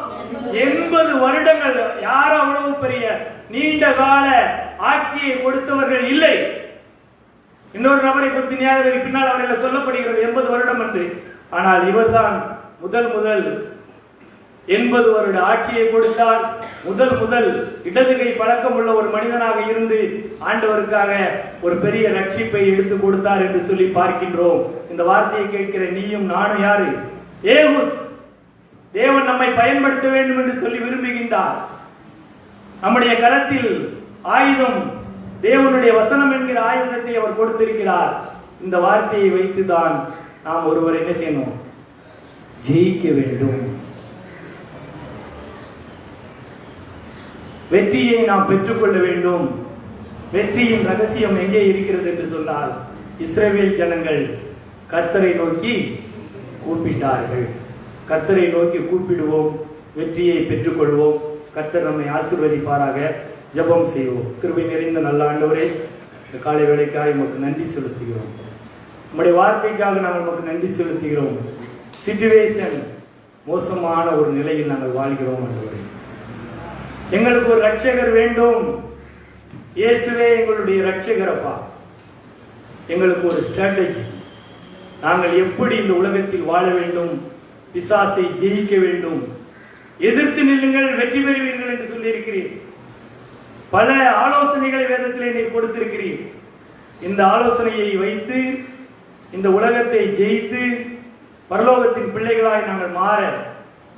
80 வருடங்கள். யாரும் அவ்வளவு பெரிய நீண்ட கால ஆட்சியை கொடுத்தவர்கள் இல்லை. இன்னொரு நபரை குறித்து நியாயத்தில் பின்னால் அவர்கள் சொல்லப்படுகிறது 80 வருடம் என்று. ஆனால் இவர்தான் முதல் 80 வருட ஆட்சியை கொடுத்தார். முதல் இடதுகை பழக்கம் உள்ள ஒரு மனிதனாக இருந்து ஆண்டவருக்காக ஒரு பெரிய ரட்சிப்பை எடுத்து கொடுத்தார் என்று சொல்லி பார்க்கின்றோம். இந்த வார்த்தையை கேட்கிற நீயும் நானும் யாரு? ஏகூத். தேவன் நம்மை பயன்படுத்த வேண்டும் என்று சொல்லி விரும்புகின்றார். நம்முடைய கரத்தில் ஆயுதம், தேவனுடைய வசனம் என்கிற ஆயுதத்தை அவர் கொடுத்திருக்கிறார். இந்த வார்த்தையை வைத்துதான் நாம் ஒருவர் என்ன செய்யணும்? ஜெயிக்க வேண்டும். வெற்றியை நாம் பெற்றுக்கொள்ள வேண்டும். வெற்றியின் ரகசியம் எங்கே இருக்கிறது என்று சொன்னால், இஸ்ரவேல் ஜனங்கள் கர்த்தரை நோக்கி கூப்பிட்டார்கள். கர்த்தரை நோக்கி கூப்பிடுவோம், வெற்றியை பெற்றுக்கொள்வோம். கர்த்தர் நம்மை ஆசீர்வதிப்பாராக. ஜெபம் செய்வோம். கிருபை நிறைந்த நல்ல ஆண்டவரே, இந்த காலை வேளைக்காக உமக்கு நன்றி செலுத்துகிறோம். நம்முடைய வார்த்தைக்காக நாங்கள் உமக்கு நன்றி செலுத்துகிறோம். சிச்சுவேஷன் மோசமான ஒரு நிலையில் நாங்கள் வாழ்கிறோம் ஆண்டவரே. எங்களுக்கு ஒரு ரட்சகர் வேண்டும். இயேசுவே எங்களுடைய ரட்சகரப்பா. எங்களுக்கு ஒரு ஸ்ட்ராட்டஜி, நாங்கள் எப்படி இந்த உலகத்தில் வாழ வேண்டும், பிசாசை ஜெயிக்க வேண்டும், எதிர்த்து நில்லுங்கள், வெற்றி பெறுவீர்கள் என்று சொல்லியிருக்கிறீர். பல ஆலோசனைகளை வேதத்திலே நீர் கொடுத்திருக்கிறீர். இந்த ஆலோசனையை வைத்து இந்த உலகத்தை ஜெயித்து பரலோகத்தின் பிள்ளைகளாய் நாங்கள் மாற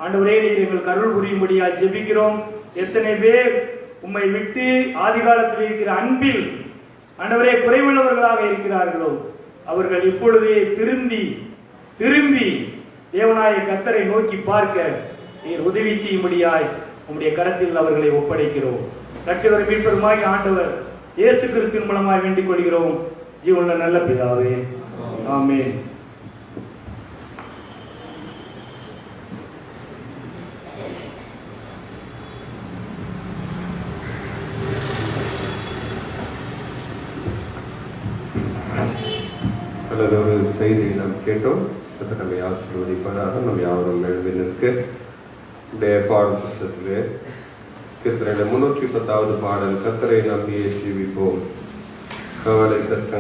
ஆண்டவரே நீர் எங்களுக்கு அருள் புரியும்படியாய் ஜெபிக்கிறோம். எத்தனை பேர் உம்மை விட்டு ஆதி காலத்தில் இருக்கிற அன்பில் ஆண்டவரே குறைவுள்ளவர்களாக இருக்கிறார்களோ அவர்கள் இப்பொழுதே திரும்பி தேவனாய கர்த்தரை நோக்கி பார்க்க நீர் உதவி செய்யும்படியாய் உம்முடைய கரத்தில் அவர்களை ஒப்படைக்கிறோம். ரட்சகர் மீட்பருமாய் ஆண்டவர் இயேசு கிறிஸ்துவின் மூலமாய் வேண்டிக் கொள்கிறோம் ஜீவனுள்ள நல்ல பிதாவே, ஆமென். அல்லது ஒரு செய்தியை நாம் கேட்டோம். கர்த்தர் நம்மை ஆசீர்வதிப்பதாக. நம்ம யாவரும் எழுதி நிற்க உடைய பாடல் புஸ்தகத்திலே கீர்த்தனையில 310வது பாடல், கர்த்தரை நம்பியே ஜீவிப்போம், கவலை கஷ்டம்